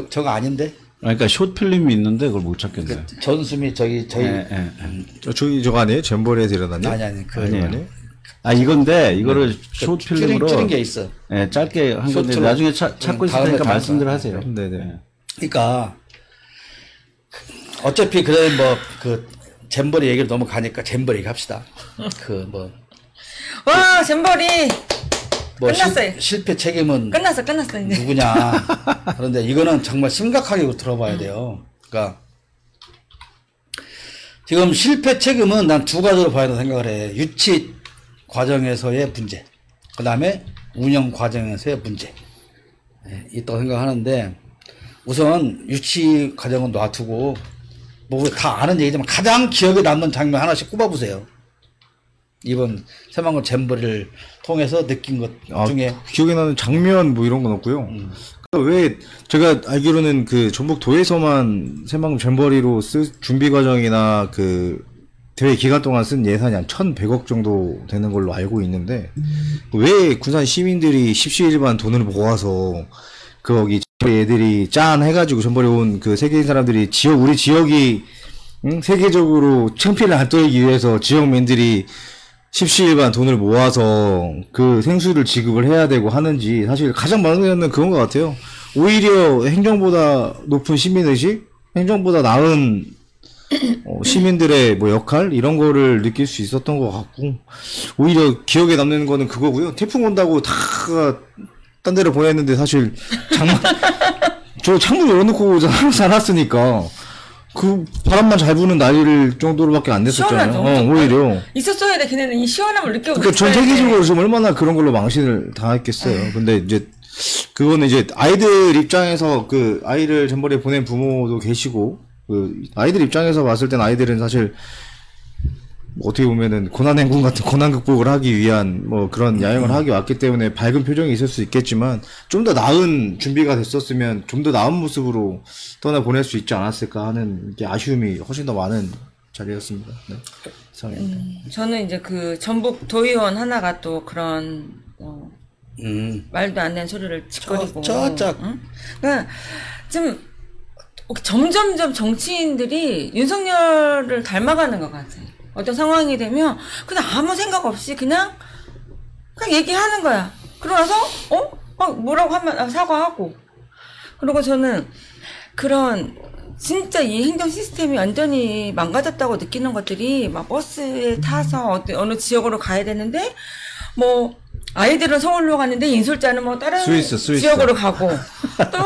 저거 아닌데? 그러니까 숏 필름이 있는데 그걸 못 찾겠네. 전수미 저희 저거 아니에요? 잼버리에서 일어났냐? 아니 아니에요. 이건데 이거를 숏 필름으로 줄인 게 있어. 네, 짧게 한 건데 숏으로. 나중에 찾고 있을 테니까 말씀들 하세요. 네네. 그러니까 어차피 그래 잼버리 얘기를 너무 가니까 잼버리 얘기 합시다. 와 잼버리 끝났어요. 실패 책임은 끝났어 이제. 누구냐. 그런데 이거는 정말 심각하게 들어봐야 돼요. 그러니까 지금 실패 책임은 난 두 가지로 봐야 된다고 생각을 해. 유치 과정에서의 문제, 그 다음에 운영 과정에서의 문제 있다고 생각하는데, 우선 유치 과정은 놔두고 뭐 다 아는 얘기지만 가장 기억에 남는 장면 하나씩 꼽아보세요. 이번 새만금 잼버리를 통해서 느낀 것 중에 기억에 나는 장면 뭐 이런 건 없고요. 왜 제가 알기로는 그 전북 도에서만 새만금 잼버리로 준비 과정이나 그 대회 기간 동안 쓴 예산이 한 1,100억 정도 되는 걸로 알고 있는데, 왜 군산 시민들이 십시일반 돈을 모아서 거기 애들이 짠 해가지고 전번에 온 그 세계인 사람들이 우리 지역이 세계적으로 창피를 안 떨기 위해서 지역민들이 십시일반 돈을 모아서 그 생수를 지급을 해야 되고 하는지, 사실 가장 많은 건 그건 것 같아요. 오히려 행정보다 높은 시민의식, 행정보다 나은 시민들의 뭐 역할 이런 거를 느낄 수 있었던 것 같고, 오히려 기억에 남는 거는 그거고요. 태풍 온다고 다 딴 데로 보냈는데 사실 저 창문 열어놓고 살았으니까 그 바람만 잘 부는 날일 정도로밖에 안 됐었잖아요. 오히려 있었어야 돼. 걔네는 이 시원함을 느껴보고. 그러니까 전 세계적으로 좀 얼마나 그런 걸로 망신을 당했겠어요. 근데 이제 그거는 이제 아이들 입장에서 그 아이를 잼버리에 보낸 부모도 계시고, 그 아이들 입장에서 봤을 땐 아이들은 사실 뭐 어떻게 보면은 고난행군 같은 고난 극복을 하기 위한 뭐 그런 야영을 하기 왔기 때문에 밝은 표정이 있을 수 있겠지만, 좀 더 나은 준비가 됐었으면 좀 더 나은 모습으로 떠나 보낼 수 있지 않았을까 하는 게 아쉬움이 훨씬 더 많은 자리였습니다. 네. 저는 이제 그 전북 도의원 하나가 또 그런 말도 안 되는 소리를 짓거리고. 응? 그러니까 좀 점점점 정치인들이 윤석열을 닮아가는 것 같아요. 어떤 상황이 되면 그냥 아무 생각 없이 그냥 얘기하는 거야. 그러고 나서 뭐라고 하면 사과하고. 그리고 저는 그런 진짜 이 행정 시스템이 완전히 망가졌다고 느끼는 것들이, 막 버스에 타서 어느 지역으로 가야 되는데 뭐 아이들은 서울로 가는데 인솔자는 뭐 다른 스위스. 지역으로 가고, 또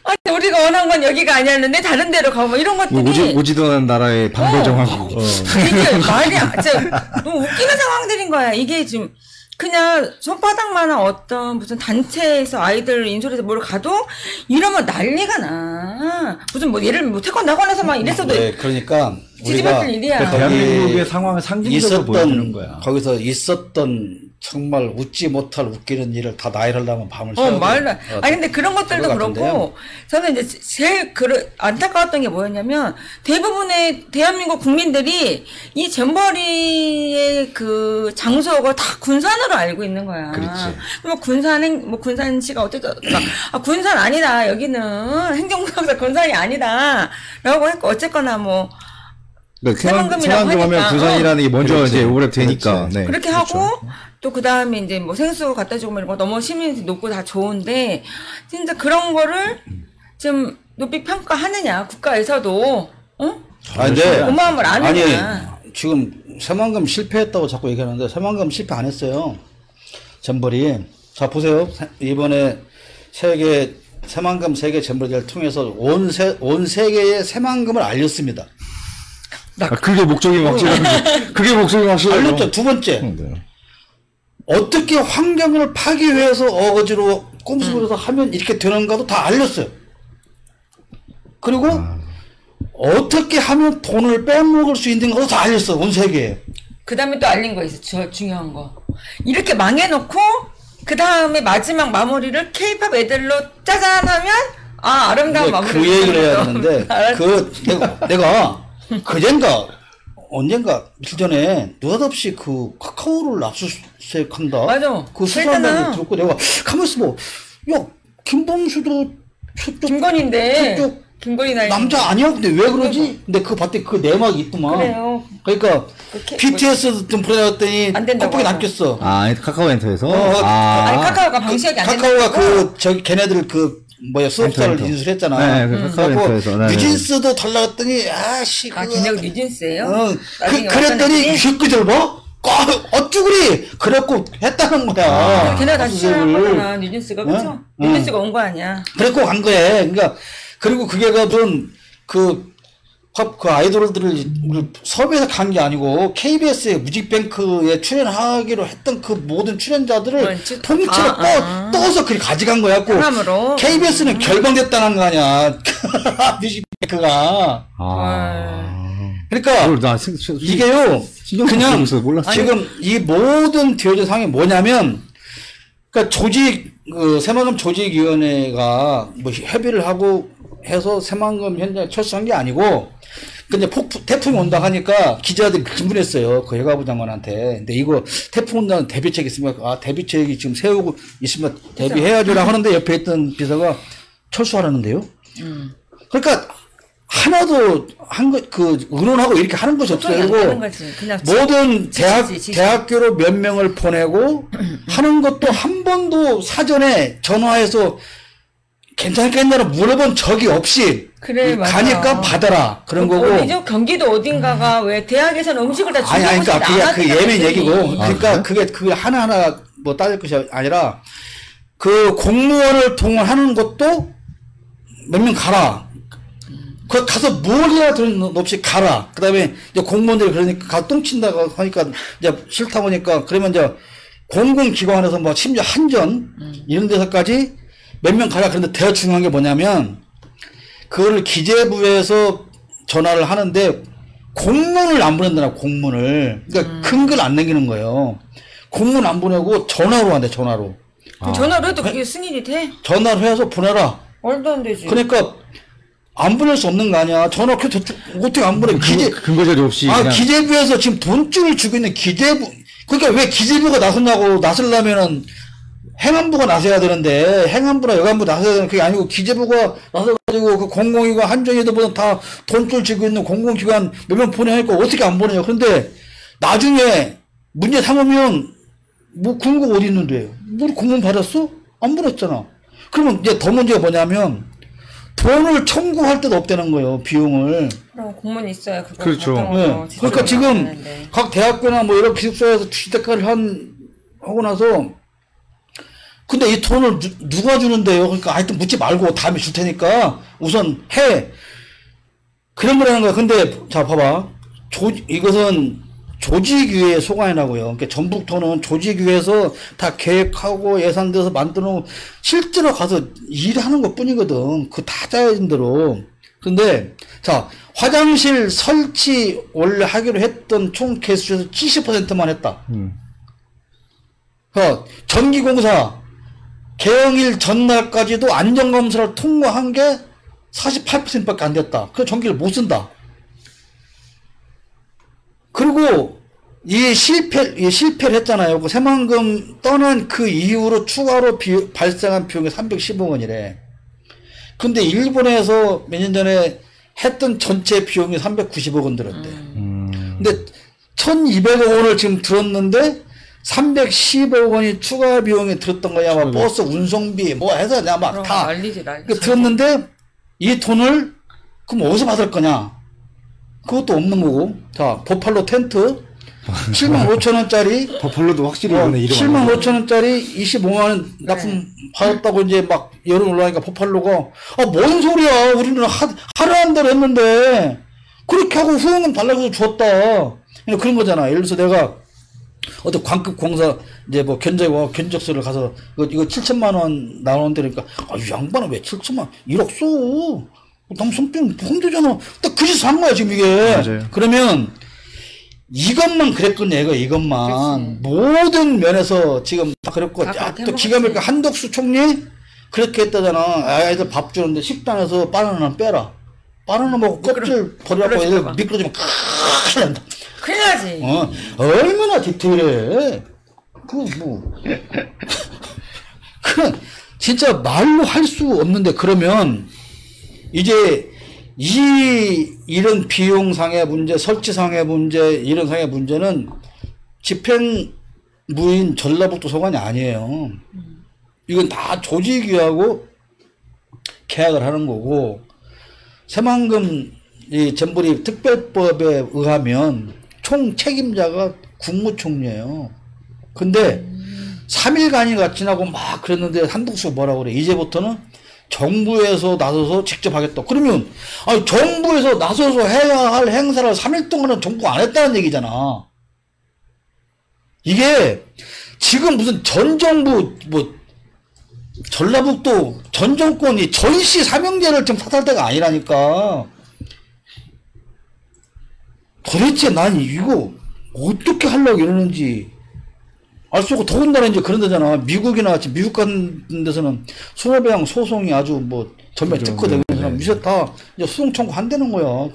아니 우리가 원한 건 여기가 아니었는데 다른 데로 가고, 뭐 이런 것들이 오지도 않은 나라의 방배 정하고 이게 말이 진짜 너무 웃기는 상황들인 거야. 이게 지금 그냥 손바닥만한 어떤 무슨 단체에서 아이들 인솔해서 뭘 가도 이러면 난리가 나. 무슨 뭐 예를 뭐 태권 나고나서 막 이랬어도 네, 그러니까 지지받을 일이야. 그러니까 대한민국의 상황을 상징적으로 보여주는 거야. 거기서 있었던 정말 웃지 못할 웃기는 일을 다 나열하려면 밤을 새야 말라. 아니, 근데 그런 것들도 그렇고, 저는 이제 제일 안타까웠던 게 뭐였냐면, 대부분의 대한민국 국민들이 이 잼버리의 그 장소가 다 군산으로 알고 있는 거야. 그렇지. 뭐 군산시가 어쨌든, 군산 아니다. 여기는 행정구역사 군산이 아니다. 라고 했고, 어쨌거나 뭐, 세만금 하면 부산이라는 게 먼저 그렇지. 이제 오락되니까. 네. 그렇게 하고, 또 그 다음에 이제 뭐 생수 갖다 주고 이런 거 너무 시민이 높고 다 좋은데, 진짜 그런 거를 좀 높이 평가하느냐, 국가에서도, 어? 근데 고마움을 안 아니 하느냐. 지금 새만금 실패했다고 자꾸 얘기하는데 새만금 실패 안 했어요. 잼버리. 자 보세요. 이번에 새만금 세계 잼버리를 통해서 온 세계에 새만금을 알렸습니다. 그게 목적이 확실한데. 그게 목적이 확실해요. 알렸죠. 두 번째. 네. 어떻게 환경을 파괴해서 어거지로 꼼수부려서 하면 이렇게 되는가도 다 알렸어요. 그리고 어떻게 하면 돈을 빼먹을 수 있는가도 다 알렸어. 온 세계에. 그 다음에 또 알린 거 있어. 저 중요한 거. 이렇게 망해놓고, 그 다음에 마지막 마무리를 케이팝 애들로 짜잔 하면, 아름다운 마무리. 그 얘기를 해야 되는데, 내가 그젠가 언젠가 며칠 전에 느닷없이 그 카카오를 압수수색한다. 맞아. 그 수사한다고 들었고 내가 가만있어 뭐, 야 김범수도 저쪽 김건희인데. 저쪽 김건희 나이. 남자 아니야? 근데 왜 그러지? 근데 그 봤더니 그 내막이 있더만. 그래요. 그러니까 BTS 좀 보내놨더니 안 된다고 곱하게 하고. 남겼어. 카카오 엔터에서? 아니 카카오가 방시하기 안 된다. 카카오가 걔네들 수업자를 엔터. 인수했잖아. 네, 그 카카오 엔터에서. 네, 뉴진스도 달라갔더니 아씨. 걔네가 뉴진스예요? 그랬더니 휘끄절 뭐? 어쭈구리! 그랬고 했다는 거야. 걔네가 다시 시작한 압수수색을. 거잖아. 뉴진스가 그쵸? 뉴진스가 온 거 아니야. 그랬고 간 거야. 그러니까 그리고 그게 무슨 그 아이돌들을 섭외해서 간 게 아니고 KBS의 뮤직뱅크에 출연하기로 했던 그 모든 출연자들을 통째로 떠서 그렇게 가져간 거야. 사람으로. KBS는 결방됐다는 거 아니야. 뮤직뱅크가. 그러니까 이게요. 그냥 지금 이 모든 뒤어진 상황이 뭐냐면, 그러니까 새만금 조직위원회가 뭐 협의를 하고 해서 새만금 현장에 철수한 게 아니고, 근데 태풍이 온다 하니까 기자들이 질문했어요. 그 여가부 장관한테. 근데 이거 태풍 온다는 대비책이 있습니까? 대비책이 지금 세우고 있으면 대비해야죠라고 하는데 옆에 있던 비서가 철수하라는데요. 그러니까 하나도 의논하고 이렇게 하는 것이 없어요. 그리고 모든 대학교로 몇 명을 보내고 하는 것도 한 번도 사전에 전화해서 괜찮겠냐고 물어본 적이 없이 가니까 받아라 그런 거고. 어디죠? 경기도 어딘가가 왜 대학에서는 음식을 다 주고 아니 그러니까 그게 예민 얘기고. 그러니까 그게 하나하나 뭐 따질 것이 아니라 그 공무원을 동원하는 것도 몇 명 가라. 그 가서 뭘 해야 되는 없이 가라. 그다음에 이제 공무원들이 그러니까 가서 똥친다고 하니까 이제 싫다 보니까 그러면 이제 공공기관에서 뭐 심지어 한전 이런 데서까지 몇 명 가라. 그런데 더 중요한 게 뭐냐면 그거를 기재부에서 전화를 하는데 공문을 안 보낸다나 공문을. 그러니까 큰 걸 안 남기는 거예요. 공문 안 보내고 전화로 한대. 전화로. 전화로 해도 그게 승인이 돼? 전화로 해서 보내라. 말도 안 되지. 그러니까 안 보낼 수 없는 거 아니야. 전화 어떻게 안 보내? 근거 자료 없이. 기재부에서 지금 돈줄을 주고 있는 기재부. 그러니까 왜 기재부가 나서려면은 행안부가 나서야 되는데, 행안부나 여간부 나서야 되는 그게 아니고 기재부가 나서가지고 그 공공기관 한전에도보다 다 돈줄 쥐고 있는 공공기관 몇 명 보내니까 어떻게 안 보내요? 그런데 나중에 문제 삼으면 뭐 군고 어디 있는데? 우리 공문 받았어? 안 보냈잖아. 그러면 이제 더 문제가 뭐냐면 돈을 청구할 데도 없다는 거예요. 비용을. 그럼 공문이 있어야 그거. 그렇죠. 네. 그러니까 지금 각 대학교나 뭐 이런 기숙사에서 취득을 하고 나서 근데 이 돈을 누가 주는데요? 그러니까 하여튼 묻지 말고 다음에 줄 테니까 우선 해. 그런 거라는 거야. 근데 자 봐봐. 이것은 조직위의 소관이라고요. 그러니까 전북도는 조직위에서 다 계획하고 예산돼서 만들어 실제로 가서 일하는 것 뿐이거든. 그 다 짜여진 대로. 근데 자, 화장실 설치 원래 하기로 했던 총 개수 중에서 70%만 했다. 전기공사 개영일 전날까지도 안전검사를 통과한 게 48%밖에 안 됐다. 그 전기를 못 쓴다. 그리고 실패를 했잖아요. 그 새만금 떠난 그 이후로 추가로 발생한 비용이 310억 원이래. 근데 일본에서 몇 년 전에 했던 전체 비용이 390억 원 들었대. 근데 1200억 원을 지금 들었는데 310억 원이 추가 비용이 들었던 거야. 막 버스 운송비 뭐 해서 그냥 막 다 들었는데 이 돈을 그럼 어디서 받을 거냐? 그것도 없는 거고. 자, 버팔로 텐트 75,000원짜리 버팔로도 확실히 이번에 이름 75,000원짜리 25만원 납품 받았다고 이제 막 여론 올라가니까 버팔로가 뭔 소리야. 우리는 하루 한 달 했는데 그렇게 하고 후원금 달라고 해서 줬다. 그런 거잖아. 예를 들어서 내가 어떤 광급 공사 이제 뭐 견적서를 가서 이거 7천만 원 나오는데니까 이 양반은 왜 7천만 원 1억 써? 남 손병 힘들잖아. 딱 그 짓을 한 거야 지금 이게. 맞아요. 그러면 이것만 그랬군 얘가 이것만. 그치. 모든 면에서 지금 다 그랬고 또 기가 막히게 한덕수 총리 그렇게 했다잖아. 아이들 밥 주는데 식당에서 바나나 빼라. 바나나 먹고 껍질 버려갖고 애들 미끄러지면 큰일 난다. 큰일 나지. 얼마나 디테일해. 진짜 말로 할 수 없는데 그러면 이제 이런 비용상의 문제, 설치상의 문제, 이런 상의 문제는 집행부인 전라북도 소관이 아니에요. 이건 다 조직위하고 계약을 하는 거고, 새만금 이 전부리 특별법에 의하면 총 책임자가 국무총리예요. 근데 3일간이가 지나고 막 그랬는데 한덕수가 뭐라고 그래. 이제부터는 정부에서 나서서 직접 하겠다. 그러면 정부에서 나서서 해야 할 행사를 3일 동안은 정부가 안 했다는 얘기잖아. 이게 지금 무슨 전 정부 전라북도 전 정권이 전시 사명제를 지금 탓할 때가 아니라니까. 도대체 난 이거 어떻게 하려고 이러는지 알 수 없고, 더군다나 이제 그런 데잖아. 미국이나 미국 같은 데서는 손해배상 소송이 아주 전면 특허되고 있는 미세 다 이제 소송 청구한다는 거야.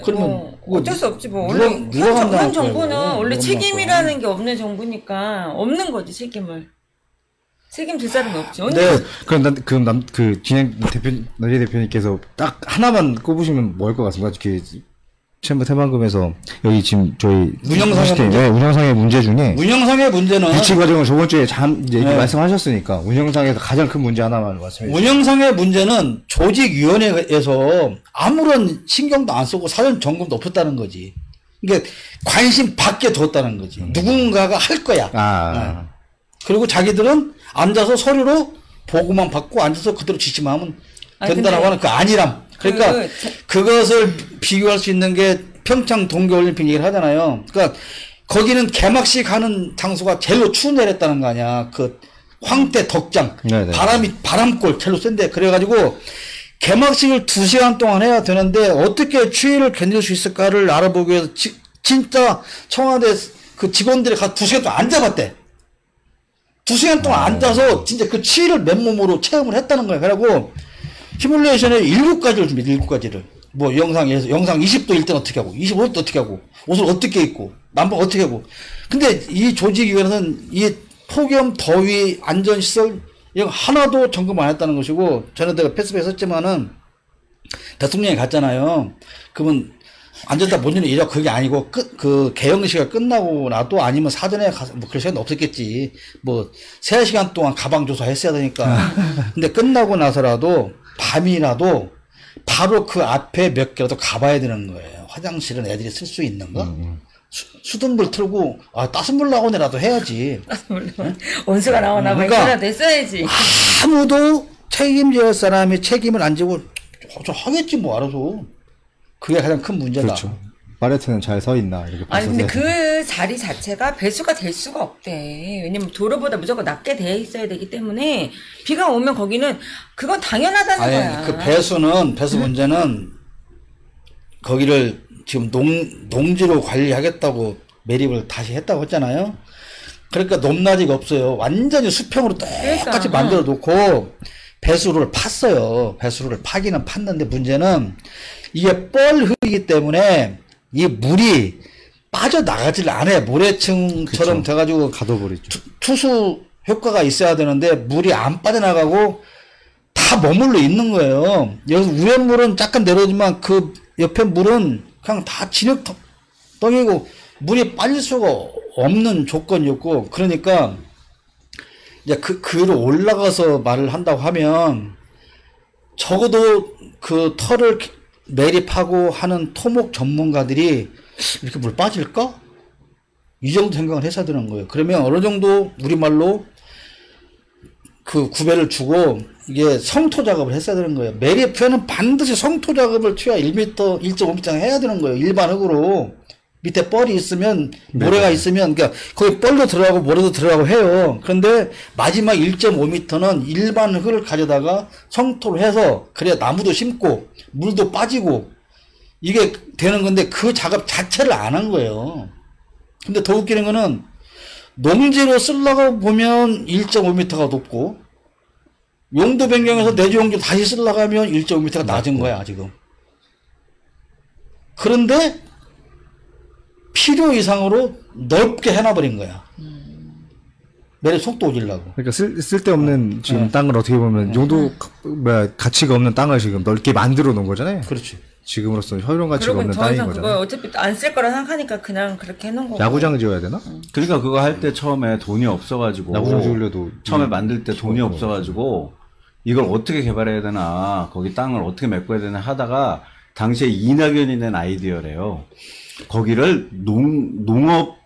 그러면 어쩔 수 없지 뭐. 원래 현 정부는 원래 책임이라는 게 없는 정부니까 없는 거지 책임을. 책임질 사람이 없지. 네. 그럼 진행 너희 대표님께서 딱 하나만 꼽으시면 뭘 것 같습니까? 새만금에서 여기 지금 저희 운영상의 문제 중에 운영상의 문제는 유치 과정을 저번 주에 이제 말씀하셨으니까 운영상에서 가장 큰 문제 하나만 말씀해 주세요. 운영상의 문제는 조직위원회에서 아무런 신경도 안 쓰고 사전 점검도 없었다는 거지. 그러니까 관심 밖에 뒀다는 거지. 누군가가 할 거야. 그리고 자기들은 앉아서 서류로 보고만 받고 앉아서 그대로 지시만 하면 된다라고 하는 그 아니람. 그러니까 그것을 비교할 수 있는 게 평창 동계올림픽 얘기를 하잖아요. 그러니까 거기는 개막식 하는 장소가 제일로 추운 데를 했다는 거 아니야. 그 황태 덕장. 네네. 바람골 제일로 센데. 그래가지고 개막식을 2시간 동안 해야 되는데 어떻게 추위를 견딜 수 있을까를 알아보기 위해서 진짜 청와대 그 직원들이 가서 2시간 동안 앉아봤대. 2시간 동안 앉아서 진짜 그 추위를 맨몸으로 체험을 했다는 거야. 그래갖고 시뮬레이션에 7가지를 준비해, 7가지를. 영상 20도 1등 어떻게 하고, 25도 어떻게 하고, 옷을 어떻게 입고, 난방 어떻게 하고. 근데 이 조직위원회는 이 폭염, 더위, 안전시설, 이거 하나도 점검 안 했다는 것이고, 전에 내가 패스북에 썼지만은, 대통령이 갔잖아요. 그러면, 앉았다 못 일은 이래 그게 아니고, 개영식이 끝나고 나도 아니면 사전에 가서, 그럴 시간도 없었겠지. 3시간 동안 가방 조사 했어야 되니까. 근데 끝나고 나서라도, 밤이라도 바로 그 앞에 몇 개라도 가봐야 되는 거예요. 화장실은 애들이 쓸 수 있는가? 수돗물 틀고 따뜻물 나오네라도 해야지. 온수가 나오나 봐. 이거라도 했어야지. 아무도 책임질 사람이 책임을 안 지고 좀 하겠지 뭐 알아서. 그게 가장 큰 문제다. 그렇죠. 파레트는 잘 서 있나 이렇게 아니 봤어요. 근데 그 자리 자체가 배수가 될 수가 없대. 왜냐면 도로보다 무조건 낮게 돼 있어야 되기 때문에 비가 오면 거기는 그건 당연하다는 거야. 아니 그 배수 문제는 거기를 지금 농지로 관리하겠다고 매립을 다시 했다고 했잖아요. 그러니까 높낮이가 없어요. 완전히 수평으로 똑같이 만들어 놓고 배수를 팠어요. 배수를 파기는 팠는데 문제는 이게 뻘흙이기 때문에 이 물이 빠져나가질 않아요. 모래층처럼 그쵸. 돼가지고 가둬버리죠. 투수 효과가 있어야 되는데 물이 안 빠져나가고 다 머물러 있는 거예요. 여기서 위에 물은 잠깐 내려오지만 그 옆에 물은 그냥 다 진흙덩이고 물이 빠질 수가 없는 조건이었고, 그러니까 이제 그로 올라가서 말을 한다고 하면 적어도 그 털을 매립하고 하는 토목 전문가들이 이렇게 물 빠질까? 이 정도 생각을 했어야 되는 거예요. 그러면 어느 정도 우리말로 그 구배를 주고 이게 성토 작업을 했어야 되는 거예요. 매립표는 반드시 성토 작업을 투하 1m, 1.5m 해야 되는 거예요. 일반 흙으로. 밑에 뻘이 있으면, 모래가 있으면, 그러니까 거기 뻘도 들어가고 모래도 들어가고 해요. 그런데 마지막 1.5m는 일반 흙을 가져다가 성토를 해서, 그래야 나무도 심고, 물도 빠지고, 이게 되는 건데 그 작업 자체를 안 한 거예요. 근데 더 웃기는 거는, 농지로 쓰려고 보면 1.5m가 높고, 용도 변경해서 내주 용도 다시 쓰려고 하면 1.5m가 낮은 거야, 지금. 그런데, 필요 이상으로 넓게 해놔버린 거야. 매립 속도 오지려고. 그러니까 쓸데없는 지금 땅을 어떻게 보면 용도 가치가 없는 땅을 지금 넓게 만들어 놓은 거잖아요. 그렇지. 지금으로서 효용 가치가 그러면 없는 더 땅인 이상 그거 거잖아요. 어차피 안 쓸 거라 생각하니까 그냥 그렇게 해놓은 거고. 야구장 지어야 되나? 그러니까 그거 할 때 처음에 돈이 없어가지고 야구장 지으려도 처음에 만들 때 돈이 없어가지고 이걸 어떻게 개발해야 되나 거기 땅을 어떻게 메꿔야 되나 하다가 당시에 이낙연이 낸 아이디어래요. 거기를 농업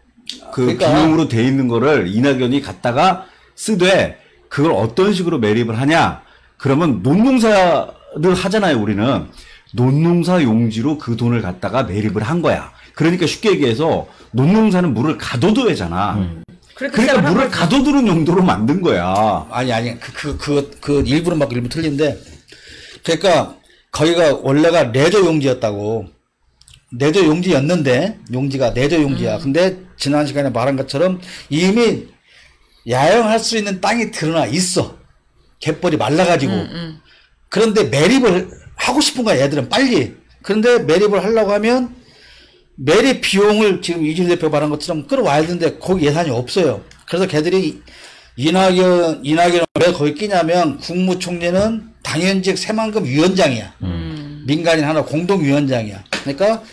그러니까. 기능으로 돼 있는 거를 이낙연이 갖다가 쓰되 그걸 어떤 식으로 매립을 하냐? 그러면 논농사를 하잖아요. 우리는 논농사 용지로 그 돈을 갖다가 매립을 한 거야. 그러니까 쉽게 얘기해서 논농사는 물을 가둬둬야잖아. 그러니까 물을 가둬두는 용도로 만든 거야. 아니, 그 일부는 막 일부 틀린데, 그러니까, 거기가 원래가 레저 용지였다고. 내조 용지였는데, 용지가 내조 용지야. 근데, 지난 시간에 말한 것처럼, 이미 야영할 수 있는 땅이 드러나 있어. 갯벌이 말라가지고. 그런데 매립을 하고 싶은 거야, 얘들은 빨리. 그런데 매립을 하려고 하면, 매립 비용을 지금 이준희 대표 말한 것처럼 끌어와야 되는데 거기 예산이 없어요. 그래서 걔들이 이낙연을 왜 거기 끼냐면 국무총리는 당연직 새만금 위원장이야. 민간인 하나 공동위원장이야. 그러니까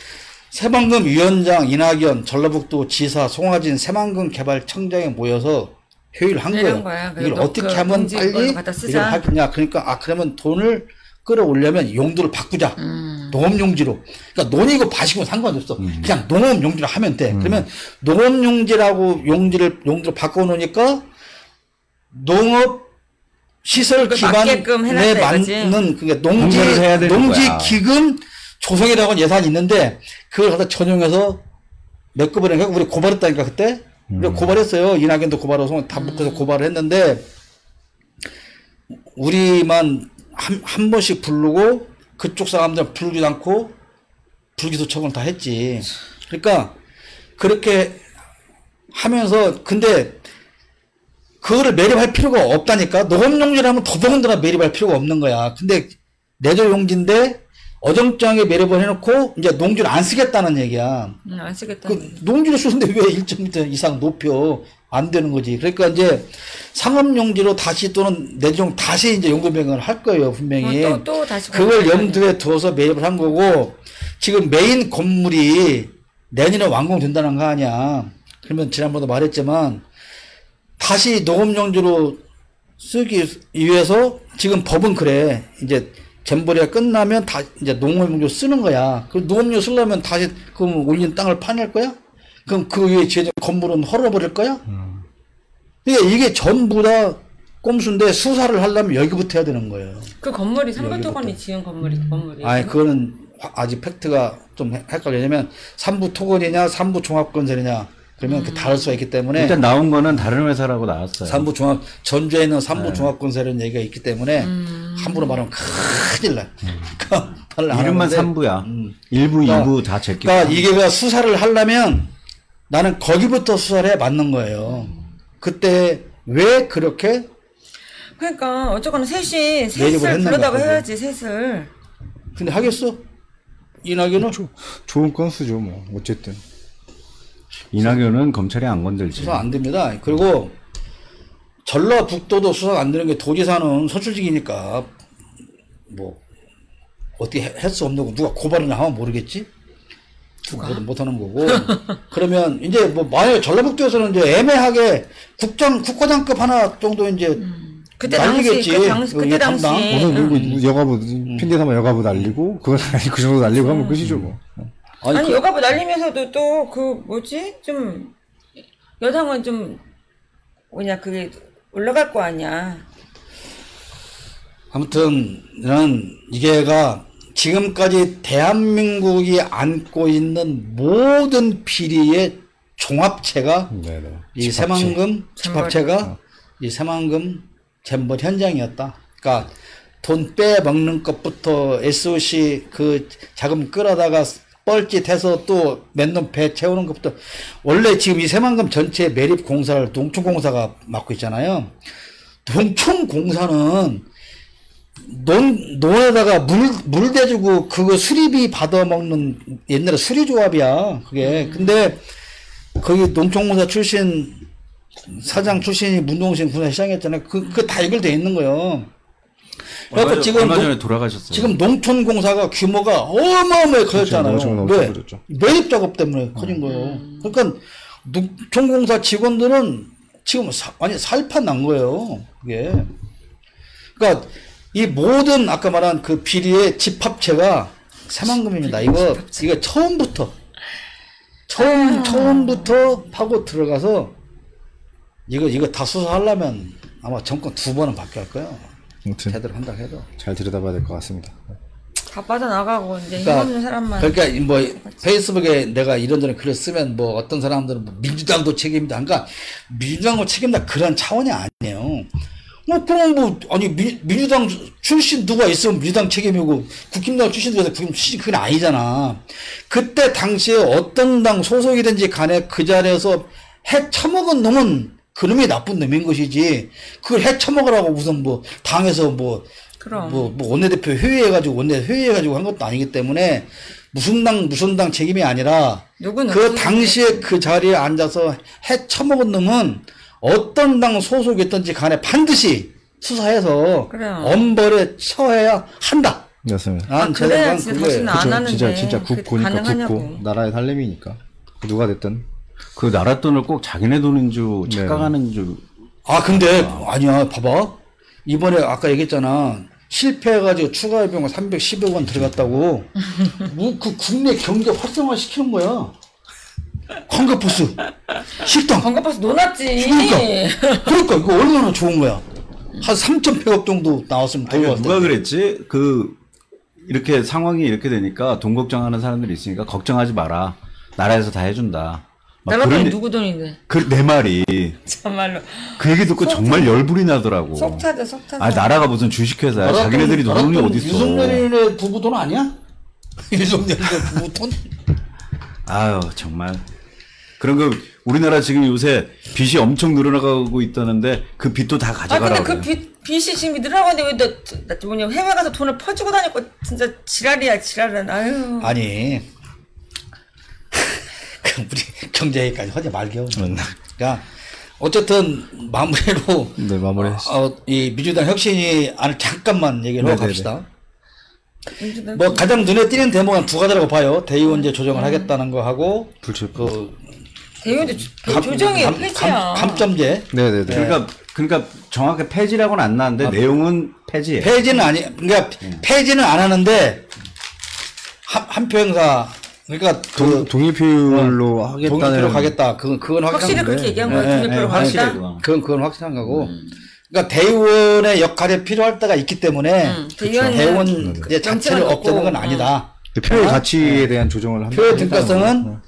새만금 위원장 이낙연 전라북도 지사 송하진 새만금 개발청장이 모여서 회의를 한 거예요. 이걸 어떻게 하면 빨리 이걸 하겠냐. 그러니까 그러면 돈을 끌어올려면 용도를 바꾸자. 농업용지로. 그러니까 논이고 밭이고 상관없어. 그냥 농업용지로 하면 돼. 그러면 농업용지라고 용지를 바꿔놓으니까 농업 시설 기반에 맞는 그러니까 농지 기금 조성이라고 예산이 있는데 그걸 갖다 전용해서 메꿔버리니까 우리 고발했다니까 그때. 우리 고발했어요. 이낙연도 고발하고 다 묶어서 고발을 했는데 우리만 한 번씩 부르고 그쪽 사람들은 부르지도 않고 불기소 처분을 다 했지. 그러니까 그렇게 하면서 근데 그거를 매립할 필요가 없다니까. 농업용지라면 더더군다나 매립할 필요가 없는 거야. 근데 내조용지인데 어정쩡하게 매립을 해놓고 이제 농지를 안 쓰겠다는 얘기야. 안 쓰겠다는 농지를 쓰는데 왜 1.m 이상 높여? 안 되는 거지. 그러니까 이제 상업용지로 다시 또는 내종 다시 이제 용도 변경을 할 거예요, 분명히. 또 다시 그걸 염두에 두어서 매입을 한 거고, 지금 메인 건물이 내년에 완공된다는 거 아니야. 그러면 지난번도 말했지만, 다시 농업용지로 쓰기 위해서 지금 법은 그래. 이제 잼버리가 끝나면 다 이제 농업용지로 쓰는 거야. 그 농업용 쓰려면 다시 그럼 올린 땅을 파낼 거야? 그럼 그 위에 지어진 건물은 헐어버릴 거야? 그러니까 이게 전부 다 꼼수인데 수사를 하려면 여기부터 해야 되는 거예요. 그 건물이 삼분토건이 지은 건물이. 아니, 그거는 아직 팩트가 좀 헷갈려. 왜냐면 삼부 토건이냐 삼부 종합건설이냐 그러면 그 다를 수가 있기 때문에 일단 나온 거는 다른 회사라고 나왔어요. 삼부 종합 전주에 있는 삼부 종합건설이라는 얘기가 있기 때문에 함부로 말하면 큰일 나. 이름만 삼부야. 일부, 그러니까, 이부 다 제끼고. 그러니까 이게가 수사를 하려면 나는 거기부터 수사를 해 맞는 거예요. 그때 왜 그렇게 그러니까 어쨌거나 셋이 매입을 셋을 했는가, 불러다가 그거. 해야지 셋을. 근데 하겠어? 이낙연은 좋은 건수죠, 뭐. 어쨌든. 이낙연은 검찰이 안 건들지. 수사 안 됩니다. 그리고 전라북도도 수사가 안 되는 게 도지사는 선출직이니까 뭐 어떻게 할 수 없는 거 누가 고발이나 하면 모르겠지? 그것도 못하는 거고. 그러면 이제 뭐 만약에 전라북도에서는 이제 애매하게 국과장급 하나 정도 이제 그때 날리겠지. 그때 당시 오늘 누구 여가부, 핑계 삼아 여가부 날리고, 그거 날리고, 그 정도 날리고 하면 끝이죠, 뭐. 아니 여가부 날리면서도 또 그 뭐지 좀 여당은 좀 뭐냐 그게 올라갈 거 아니야. 아무튼 는 이게가 지금까지 대한민국이 안고 있는 모든 비리의 종합체가 네네. 이 새만금 집합체가 이 새만금 잼벌 현장이었다. 그러니까 돈 빼먹는 것부터 SOC 그 자금 끌어다가 뻘짓해서 또 맨놈 배 채우는 것부터 원래 지금 이 새만금 전체 매립 공사를 농촌공사가 맡고 있잖아요. 농촌공사는 논에다가 물 대주고 그거 수리비 받아먹는 옛날에 수리조합이야 그게. 근데 거기 농촌공사 출신 사장 출신이 문동신 군사시장이었잖아요. 그 다 연결돼 있는 거예요. 그래서 지금 얼마 전에 돌아가셨어요. 지금 농촌공사가 규모가 어마어마하게 커졌잖아요. 왜? 매입 작업 때문에 커진 거예요. 그러니까 농촌공사 직원들은 지금 완전 살판 난 거예요. 그게. 그러니까 이 모든 아까 말한 그 비리의 집합체가 새만금입니다. 이거 처음부터 파고 들어가서 이거 다 수사하려면 아마 정권 2번은 바뀌어야 할 거예요. 아무튼 제대로 한다 해도. 잘 들여다봐야 될 것 같습니다. 다 빠져나가고 이제 힘없는 사람만. 그러니까 뭐 페이스북에 내가 이런저런 글을 쓰면 뭐 어떤 사람들은 뭐 민주당도 책임이다. 그러니까 민주당도 책임다 그런 차원이 아니에요. 그럼 뭐 아니 민주당 출신 누가 있으면 민주당 책임이고 국힘당 출신 누가 있으면 국힘 출신 그건 아니잖아. 그때 당시에 어떤 당 소속이든지 간에 그 자리에서 해 처먹은 놈은 그놈이 나쁜 놈인 것이지 그걸 해 처먹으라고 무슨 뭐 당에서 뭐 원내대표 회의해가지고 한 것도 아니기 때문에 무슨 당 책임이 아니라 그 당시에 그 자리에 앉아서 해 처먹은 놈은 어떤 당 소속이었든지 간에 반드시 수사해서 엄벌에 처해야 한다. 맞습니다. 그래야 다시는 안 하는데 진짜 국고니까 국고 나라의 살림이니까 누가 됐든 그 나라 돈을 꼭 자기네 돈인 줄 착각하는 줄. 근데 아니야 봐봐 이번에 아까 얘기했잖아 실패해가지고 추가 비용 310억 원 들어갔다고 뭐 그 국내 경제 활성화 시키는 거야. 관광버스 식당 관광버스 놀았지. 그러니까 이거 얼마나 좋은 거야. 한 3,100억 정도 나왔으면 더 좋았을 누가 그랬지? 이렇게 상황이 이렇게 되니까 돈 걱정하는 사람들이 있으니까 걱정하지 마라. 나라에서 다 해준다. 나라 돈이 누구 돈인데? 내 말이. 정말로. 그 얘기 듣고 정말 열불이 나더라고. 속 타죠. 나라가 무슨 주식회사야. 자기네들이 돈이 어딨어. 유승열의 부부 돈 아니야? 유승열의 부부 돈? 아유, 정말. 그런 거, 우리나라 지금 요새 빚이 엄청 늘어나가고 있다는데 그 빚도 다 가져가라고. 근데 그 빚이 지금 늘어나는데 왜 해외 가서 돈을 퍼주고 다니고 진짜 지랄이야. 아유. 아니. 우리 경제 얘기까지 하지 말게요. 그러니까 어쨌든 마무리로 네, 마무리. 이 민주당 혁신이 안을 잠깐만 얘기를 하고 갑시다. 뭐 가장 눈에 띄는 대목은 두 가지라고 봐요. 대의원제 조정을 하겠다는 거 하고 대의원제 조정이 폐지야. 감점제. 네네네. 그러니까 정확히 폐지라고는 안 나왔는데 내용은 폐지예요. 그러니까 폐지는 안 하는데 한 표 행사. 그러니까 동의표로 하겠다는. 동의표로 가겠다. 그건 확실히 그렇게 얘기한 거예요. 동의표로 가겠다. 그건 확실한 거고. 그러니까 대의원의 역할이 필요할 때가 있기 때문에 대의원 자체를 없애는 건 아니다. 그 표의 가치에 대한 조정을 합니다. 표의 등가성은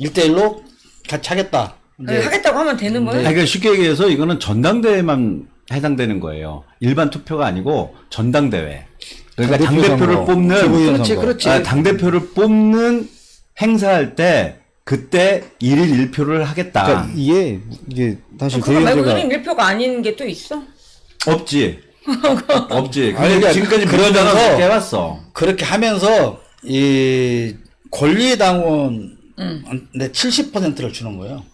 1대1로 같이 하겠다. 이제 하겠다고 하면 되는 거예요? 그러니까 쉽게 얘기해서 이거는 전당대회만 해당되는 거예요. 일반 투표가 아니고 전당대회. 그러니까 당대표 당대표를 선거, 뽑는 최고위원 그렇지, 선거. 그렇지. 당대표를 뽑는 행사할 때 그때 1일 1표를 하겠다. 그러니까 이게 사실 그거 말고 대의원제가 1인 1표가 아닌 게 또 있어? 없지. 없지. 아니, 근데 그러니까 지금까지 그러면서 민주당은 깨봤어. 그렇게 하면서 이 권리당원의 70%를 주는 거예요.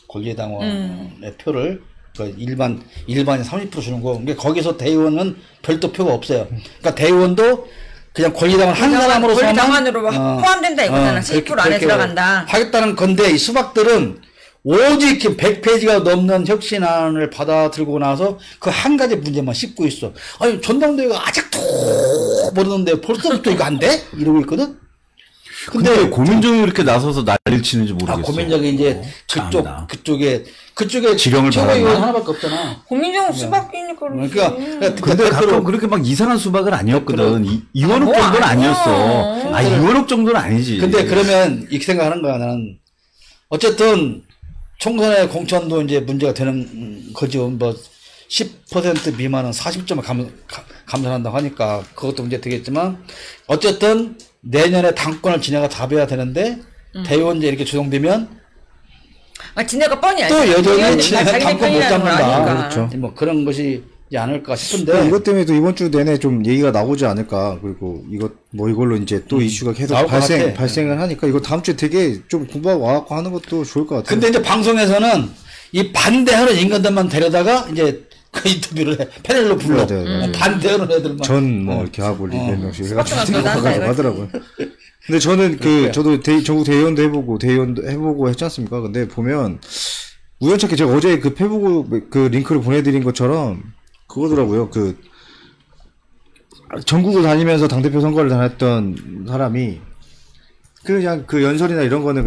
권리당원의 표를 그 일반이 30% 주는 거. 그러니까 거기서 대의원은 별도 표가 없어요. 그러니까 대의원도 그냥 권리당원 한 사람으로서만 권리당원으로 포함된다 이거잖아. 10% 안에 들어간다. 하겠다는 건데 이 수박들은 오직 100페이지가 넘는 혁신안을 받아들고 나서 그 한 가지 문제만 씹고 있어. 아니 전당대회가 아직도 모르는데 벌써부터 이거 안 돼? 이러고 있거든. 근데 왜 고민정이 이렇게 나서서 난리를 치는지 모르겠어. 고민적이 이제 참나. 그쪽에 지령을 최고위원 받았나? 하나밖에 없잖아. 고민정 수박이니까 그러니까 근데 가끔 그렇게 막 이상한 수박은 아니었거든. 2원억 정도는 아니었어. 2원억 정도는 아니지. 근데 그러면 이렇게 생각하는 거야. 나는 어쨌든 총선의 공천도 이제 문제가 되는 거죠. 뭐 10% 미만은 40점을 감산한다고 하니까 그것도 문제 되겠지만 어쨌든 내년에 당권을 지네가 잡아야 되는데 대의원제 이렇게 조정되면 지네가 뻔히 알지. 또 여전히 지네가 자기네 당권 못 편이라는 걸 잡는다. 아니까. 그렇죠. 뭐 그런 것이지 않을까 싶은데 그러니까 이것 때문에도 이번 주 내내 좀 얘기가 나오지 않을까. 그리고 이걸로 이제 또 이슈가 계속 나올 것 같아. 발생을 하니까 이거 다음 주에 되게 좀 공부하고 와갖고 하는 것도 좋을 것 같아요. 근데 이제 방송에서는 이 반대하는 인간들만 데려다가 이제 그 인터뷰를 해. 패널로 불러. 맞아요. 반대하는 애들만. 뭐 이렇게 하고 몇 명씩 해가지고 스포츠가 또 가지고 나가, 하더라고요. 근데 저는 저도 전국 대의원도 해보고 했지 않습니까? 근데 보면 우연찮게 제가 어제 그 페북 그 링크를 보내드린 것처럼 그거더라고요. 그 전국을 다니면서 당대표 선거를 다녔던 사람이 그냥 그 연설이나 이런 거는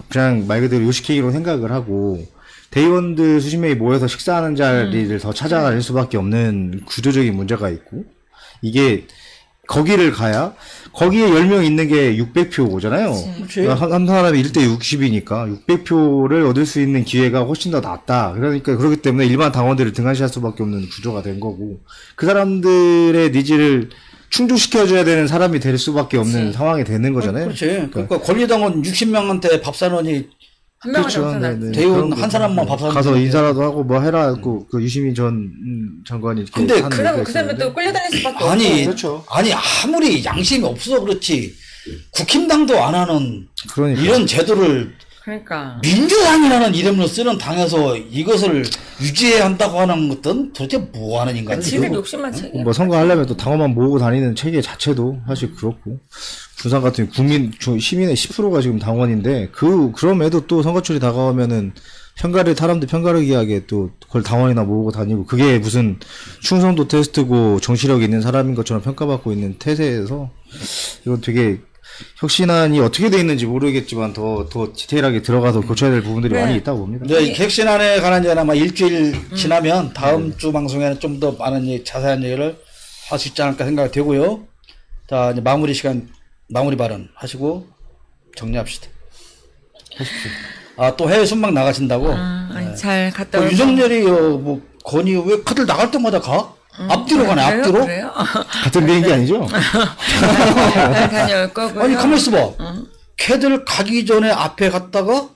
그냥 말 그대로 요식행위로 생각을 하고 대의원들 수십 명이 모여서 식사하는 자리를 더 찾아갈 수밖에 없는 구조적인 문제가 있고 이게 거기를 가야 거기에 10명 있는 게 600표잖아요. 그렇지. 한 사람이 1대 60이니까 600표를 얻을 수 있는 기회가 훨씬 더 낫다. 그러니까 그렇기 때문에 일반 당원들을 등한시할 수밖에 없는 구조가 된 거고 그 사람들의 니즈를 충족시켜줘야 되는 사람이 될 수밖에 없는 상황이 되는 거잖아요. 그렇지. 그러니까 권리당원 60명한테 밥 사느니 한 명은 그렇죠. 없어. 네, 네. 대의원 그런 한 사람만 밥 사는 가서 거지. 인사라도 하고 뭐 해라 고 그 유시민 전 장관이 이렇게 근데 하는 그러면 얘기가 그 사람은 있었는데. 또 끌려다닐 수밖에 없고. 아니, 그렇죠. 아니 아무리 양심이 없어 그렇지 국힘당도 안 하는 그러니까. 이런 제도를 그러니까. 민주당이라는 이름을 쓰는 당에서 이것을 유지해야 한다고 하는 것은 도대체 뭐 하는 인간이지? 지들 욕심만 챙겨. 뭐 선거하려면 또 당원만 모으고 다니는 체계 자체도 사실 그렇고 부산 같은 시민의 10%가 지금 당원인데 그럼에도 또 선거철이 다가오면은 사람들 편가르기 하게 또 그걸 당원이나 모으고 다니고 그게 무슨 충성도 테스트고 정치력 있는 사람인 것처럼 평가받고 있는 태세에서 이건 되게 혁신안이 어떻게 돼 있는지 모르겠지만 더 디테일하게 들어가서 고쳐야 될 부분들이 네. 많이 있다고 봅니다. 이제 이 객신안에 관한 얘기는 아마 일주일 지나면 다음 주 방송에는 좀 더 많은 자세한 얘기를 할 수 있지 않을까 생각이 되고요. 자, 이제 마무리 발언 하시고 정리합시다. 또 해외 순방 나가신다고? 아니, 잘 갔다 오고. 유정열이요, 뭐, 건이 왜 카들 나갈 때마다 가? 앞뒤로 가네, 앞뒤로? 그래요? 같은 비행기 아니죠? 잘 다녀올 거고요. 아니, 가만히 있어봐. 걔들 가기 전에 앞에 갔다가,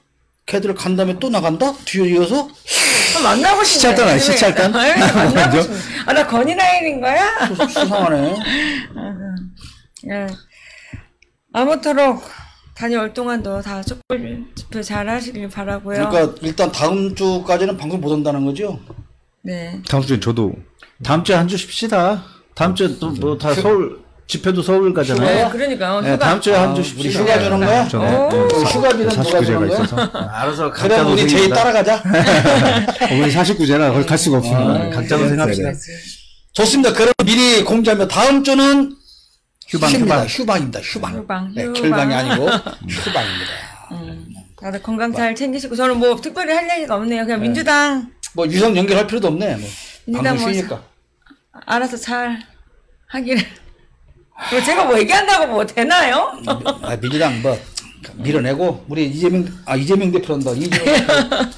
걔들 간 다음에 또 나간다? 뒤에 이어서? 만나고 싶네. 시찰단 아니야, 시찰단? 만나고 싶네. 나 건이 라인인 거야? 수상하네. 예. 아무쪼록 다녀올 동안도 다 촛불 집회 잘 하시길 바라고요. 그러니까 일단 다음 주까지는 방송 못 한다는 거죠? 네. 다음 주에 저도 다음 주에 한 주 쉽시다. 다음 주에 또 뭐 다 서울 집회도 서울 가잖아요. 네, 그러니까 네, 휴가. 다음 주에 한 주 우리 쉽시다. 휴가 주는 거야? 전에 휴가비는 누가 49제가 주는 거야? 있어서 알아서 그래, 각자 우리 제이 따라가자. 어머니 49제라 거기 갈 수가 없습니다. 각자 고생합시다. 좋습니다. 그럼 미리 공지하면 다음 주는 휴방. 휴방입니다. 휴방. 휴방. 네, 결방이 아니고 휴방입니다. 다들 건강 잘 챙기시고 저는 뭐 특별히 할 얘기가 없네요. 그냥 민주당 뭐 유성 연결할 필요도 없네. 뭐. 민주당 방송 뭐 쉬니까. 알아서 잘 하기를. 뭐 제가 뭐 얘기한다고 뭐 되나요? 민주당 뭐 밀어내고 우리 이재명 대표란다.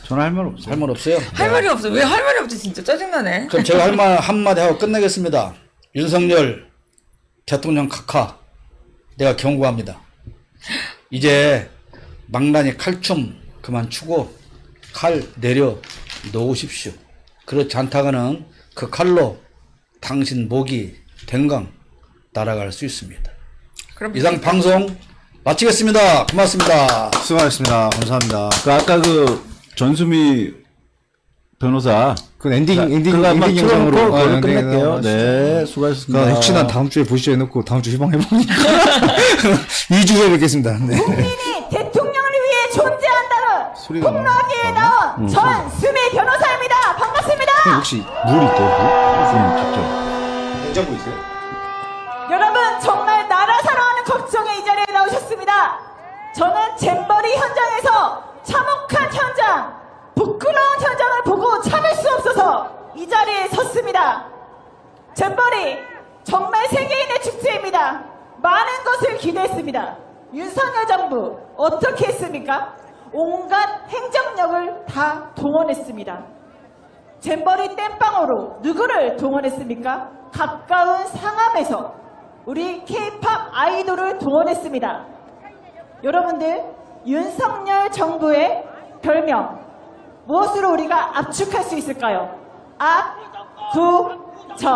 저는 할 말 없어요. 할 말 없어요. 할 말이 없어. 왜 할 말이 없지? 진짜 짜증나네. 그럼 제가 할 말 한마디 하고 끝내겠습니다. 윤석열 대통령 카카 내가 경고합니다. 이제 망나니 칼춤 그만 추고 칼 내려 놓으십시오. 그렇지 않다가는 그 칼로 당신 목이 댕강 날아갈 수 있습니다. 그럼 이상 방송 마치겠습니다. 고맙습니다. 수고하셨습니다. 감사합니다. 아까 그 전수미 변호사 그 엔딩 그거 한번 영상으로 틀어놓고 그걸 엔딩 끝낼게요. 영상으로 네, 수고하셨습니다. 혹시 난 다음 주에 보시죠 해놓고 다음 주 휴방해보니까 2주 후에 뵙겠습니다. 네. 국민이 대통령을 위해 존재한다는 소리가 폭로하기에 나온 전수미 변호사입니다. 반갑습니다. 혹시 물 있대요? 물 직접. 냉장고 있어요? 여러분 정말 나라 사랑하는 걱정에 이 자리에 나오셨습니다. 저는 잼버리 현장에서 참혹한 현장, 부끄러운 현장을 보고 참을 수 없어서 이 자리에 섰습니다. 잼버리 정말 세계인의 축제입니다. 많은 것을 기대했습니다. 윤석열 정부 어떻게 했습니까? 온갖 행정력을 다 동원했습니다. 잼버리 땜빵으로 누구를 동원했습니까? 가까운 상암에서 우리 K-POP 아이돌을 동원했습니다. 여러분들 윤석열 정부의 별명 무엇으로 우리가 압축할 수 있을까요? 압구정.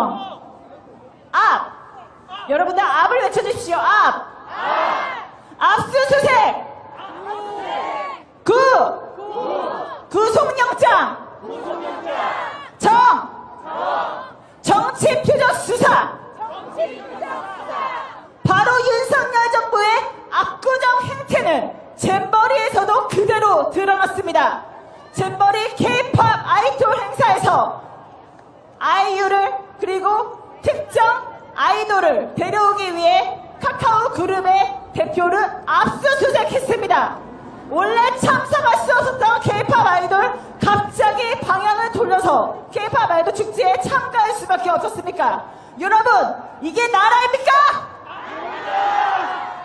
압. 여러분들 압을 외쳐주십시오. 압. 압수수색. 구속영장. 정치 표적 수사. 바로 윤석열 정부의 압구정 행태는 잼버리에서도 그대로 드러났습니다. 잼버리 K-POP 아이돌 행사에서 아이유를 그리고 특정 아이돌을 데려오기 위해 카카오 그룹의 대표를 압수수색했습니다. 원래 참석할 수 없었던 K-POP 아이돌 갑자기 방향을 돌려서 K-POP 아이돌 축제에 참가할 수밖에 없었습니까? 여러분 이게 나라입니까?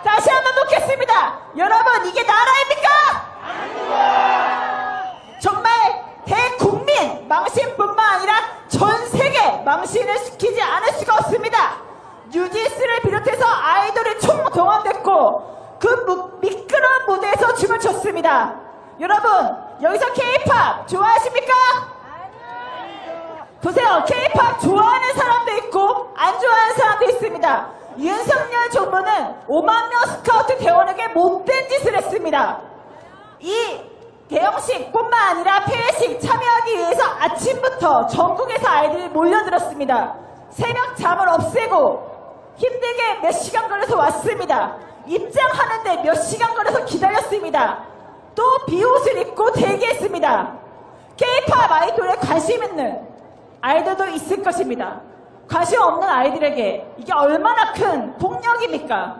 다시 한번 묻겠습니다. 여러분 이게 나라입니까? 정말 대국민 망신뿐만 아니라 전 세계 망신을 시키지 않을 수가 없습니다. 뉴진스를 비롯해서 아이돌이 총동원됐고 그 미끄러운 무대에서 춤을 췄습니다. 여러분 여기서 K-POP 좋아하십니까? 보세요. K-POP 좋아하는 사람도 있고 안 좋아하는 사람도 있습니다. 윤석열 정부는 5만 명 스카우트 대원에게 못된 짓을 했습니다. 이 개영식뿐만 아니라 폐회식 참여하기 위해서 아침부터 전국에서 아이들이 몰려들었습니다. 새벽 잠을 없애고 힘들게 몇 시간 걸려서 왔습니다. 입장하는데 몇 시간 걸려서 기다렸습니다. 또 비옷을 입고 대기했습니다. K-POP 아이돌에 관심 있는 아이들도 있을 것입니다. 관심 없는 아이들에게 이게 얼마나 큰 폭력입니까?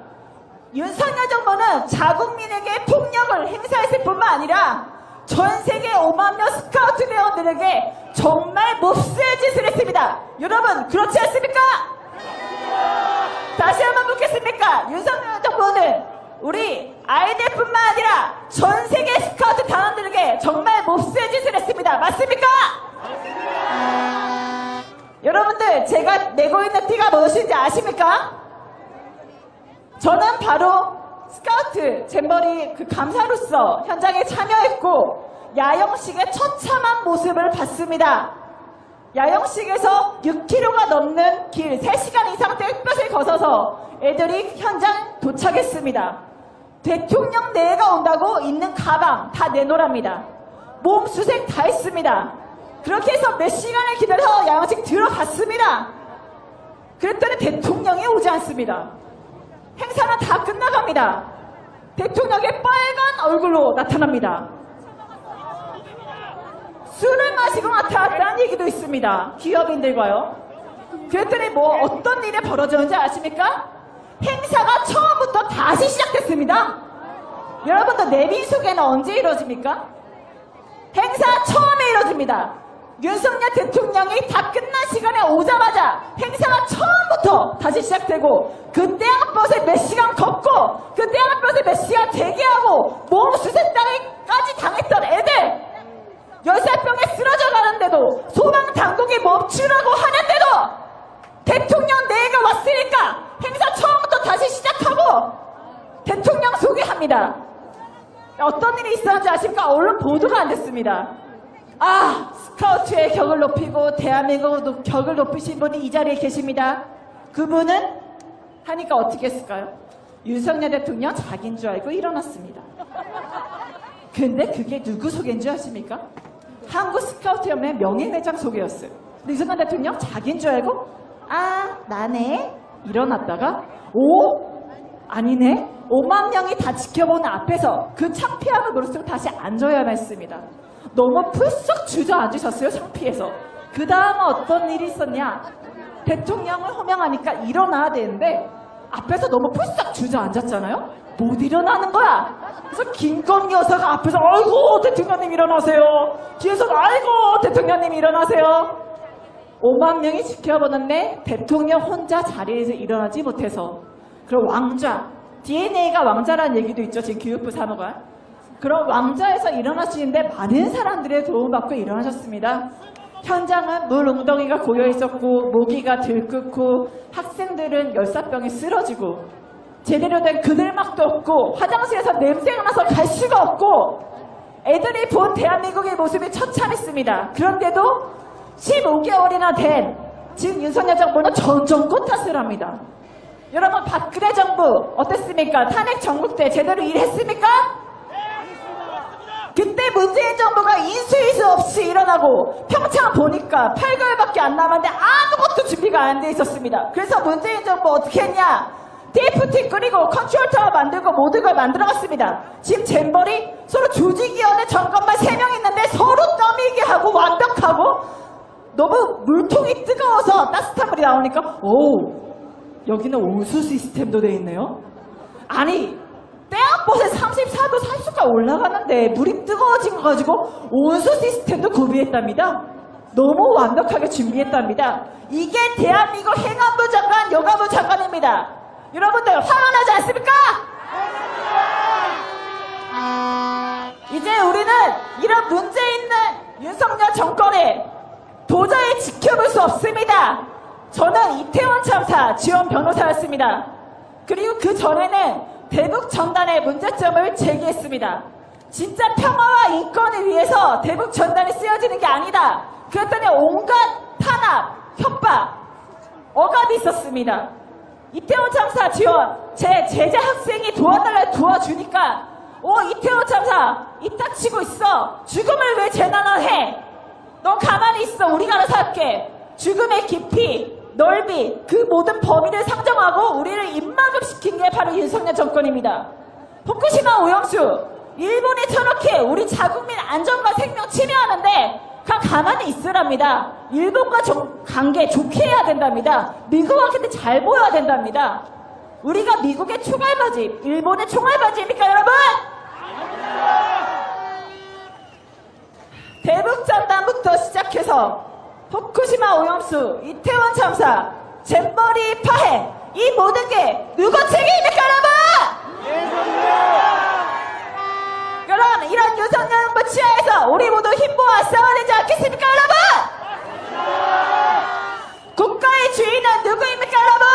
윤석열 정부는 자국민에게 폭력을 행사했을 뿐만 아니라 전 세계 5만 명 스카우트 대원들에게 정말 몹쓸 짓을 했습니다. 여러분 그렇지 않습니까? 다시 한번 묻겠습니까? 윤석열 정부는 우리 아이들뿐만 아니라 전 세계 스카우트 단원들에게 정말 몹쓸 짓을 했습니다. 맞습니까? 여러분들 제가 내고 있는 띠가 무엇인지 아십니까? 저는 바로 스카우트 잼버리 그 감사로서 현장에 참여했고 야영식의 처참한 모습을 봤습니다. 야영식에서 6km가 넘는 길 3시간 이상 땡볕을 거쳐서 애들이 현장 도착했습니다. 대통령 내가 온다고 있는 가방 다 내놓으랍니다. 몸 수색 다 했습니다. 그렇게 해서 몇 시간을 기다려서 야영식 들어갔습니다. 그랬더니 대통령이 오지 않습니다. 행사는 다 끝나갑니다. 대통령의 빨간 얼굴로 나타납니다. 술을 마시고 나타났다는 얘기도 있습니다. 기업인들과요. 그랬더니 뭐 어떤 일이 벌어졌는지 아십니까? 행사가 처음부터 다시 시작됐습니다. 여러분들 내빈 소개는 언제 이루어집니까? 행사 처음에 이루어집니다. 윤석열 대통령이 다 끝난 시간에 오자마자 행사가 처음부터 다시 시작되고 그 떼양볕에 몇 시간 걷고 그 떼양볕에 몇 시간 대기하고 몸 수색당까지 당했던 애들 열사병에 쓰러져 가는데도 소방당국이 멈추라고 하는데도 대통령 내가 왔으니까 행사 처음부터 다시 시작하고 대통령 소개합니다. 어떤 일이 있었는지 아십니까? 언론 보도가 안 됐습니다. 아, 스카우트의 격을 높이고 대한민국 격을 높이신 분이 이 자리에 계십니다. 그분은 하니까 어떻게 했을까요? 윤석열 대통령 자기인 줄 알고 일어났습니다. 근데 그게 누구 소개인 줄 아십니까? 한국 스카우트연맹 명예회장 소개였어요. 근데 윤석열 대통령 자기인 줄 알고 아, 나네? 일어났다가 오? 아니네? 5만 명이 다 지켜보는 앞에서 그 창피함을 무릅쓰고 다시 앉아야만 했습니다. 너무 풀썩 주저앉으셨어요, 창피해서. 그 다음은 어떤 일이 있었냐? 대통령을 호명하니까 일어나야 되는데 앞에서 너무 풀썩 주저앉았잖아요? 못 일어나는 거야. 그래서 김건희 여사가 앞에서 아이고 대통령님 일어나세요. 뒤에서 아이고 대통령님 일어나세요. 5만 명이 지켜보는데 대통령 혼자 자리에서 일어나지 못해서 그럼 왕좌, DNA가 왕좌라는 얘기도 있죠. 지금 교육부 사무관. 그럼 왕좌에서 일어나시는데 많은 사람들의 도움받고 일어나셨습니다. 현장은 물 웅덩이가 고여있었고 모기가 들끓고 학생들은 열사병에 쓰러지고 제대로 된 그늘막도 없고 화장실에서 냄새가 나서 갈 수가 없고 애들이 본 대한민국의 모습이 처참했습니다. 그런데도 15개월이나 된 지금 윤석열 정부는 전 정권 탓을 합니다. 여러분 박근혜 정부 어땠습니까? 탄핵 정국 때 제대로 일했습니까? 그때 문재인 정부가 인수위수 없이 일어나고 평창 보니까 8개월밖에 안 남았는데 아무것도 준비가 안 돼 있었습니다. 그래서 문재인 정부 어떻게 했냐? TFT 끓이고 컨트롤타워 만들고 모든 걸 만들어갔습니다. 지금 잼버리 서로 조직위원회 점검만 3명 있는데 서로 떠밀게 하고 완벽하고 너무 물통이 뜨거워서 따뜻한 물이 나오니까 오 여기는 온수 시스템도 돼 있네요. 아니 떼양볕에 34도 산수가 올라가는데 물이 뜨거워진 거 가지고 온수 시스템도 구비했답니다. 너무 완벽하게 준비했답니다. 이게 대한민국 행안부 장관, 여가부 장관입니다. 여러분들 화가 나지 않습니까? 이제 우리는 이런 문제 있는 윤석열 정권에 도저히 지켜볼 수 없습니다. 저는 이태원 참사 지원 변호사였습니다. 그리고 그 전에는 대북 전단의 문제점을 제기했습니다. 진짜 평화와 인권을 위해서 대북 전단이 쓰여지는 게 아니다. 그랬더니 온갖 탄압, 협박, 억압이 있었습니다. 이태원 참사 지원, 제 제자 학생이 도와주니까 이태원 참사 이따 치고 있어. 죽음을 왜 재난화해? 너 가만히 있어. 우리가 알아서 할게. 죽음의 깊이, 넓이, 그 모든 범위를 상정하고 우리를 입막음시킨 게 바로 윤석열 정권입니다. 후쿠시마 오염수, 일본이 저렇게 우리 자국민 안전과 생명 침해하는데 그냥 가만히 있으랍니다. 일본과 관계 좋게 해야 된답니다. 미국한테 잘 보여야 된답니다. 우리가 미국의 총알바지, 일본의 총알바지입니까 여러분? 대북전단부터 시작해서 후쿠시마 오염수, 이태원 참사, 잼버리 파해, 이 모든 게 누구 책임입니까 여러분? 여러분 이런 윤석열 정부 치하에서 우리 모두 힘모아 싸워야 되지 않겠습니까 여러분? 국가의 주인은 누구입니까 여러분?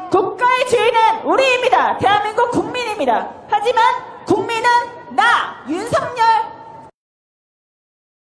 국가의 주인은 우리입니다. 대한민국 국민입니다. 하지만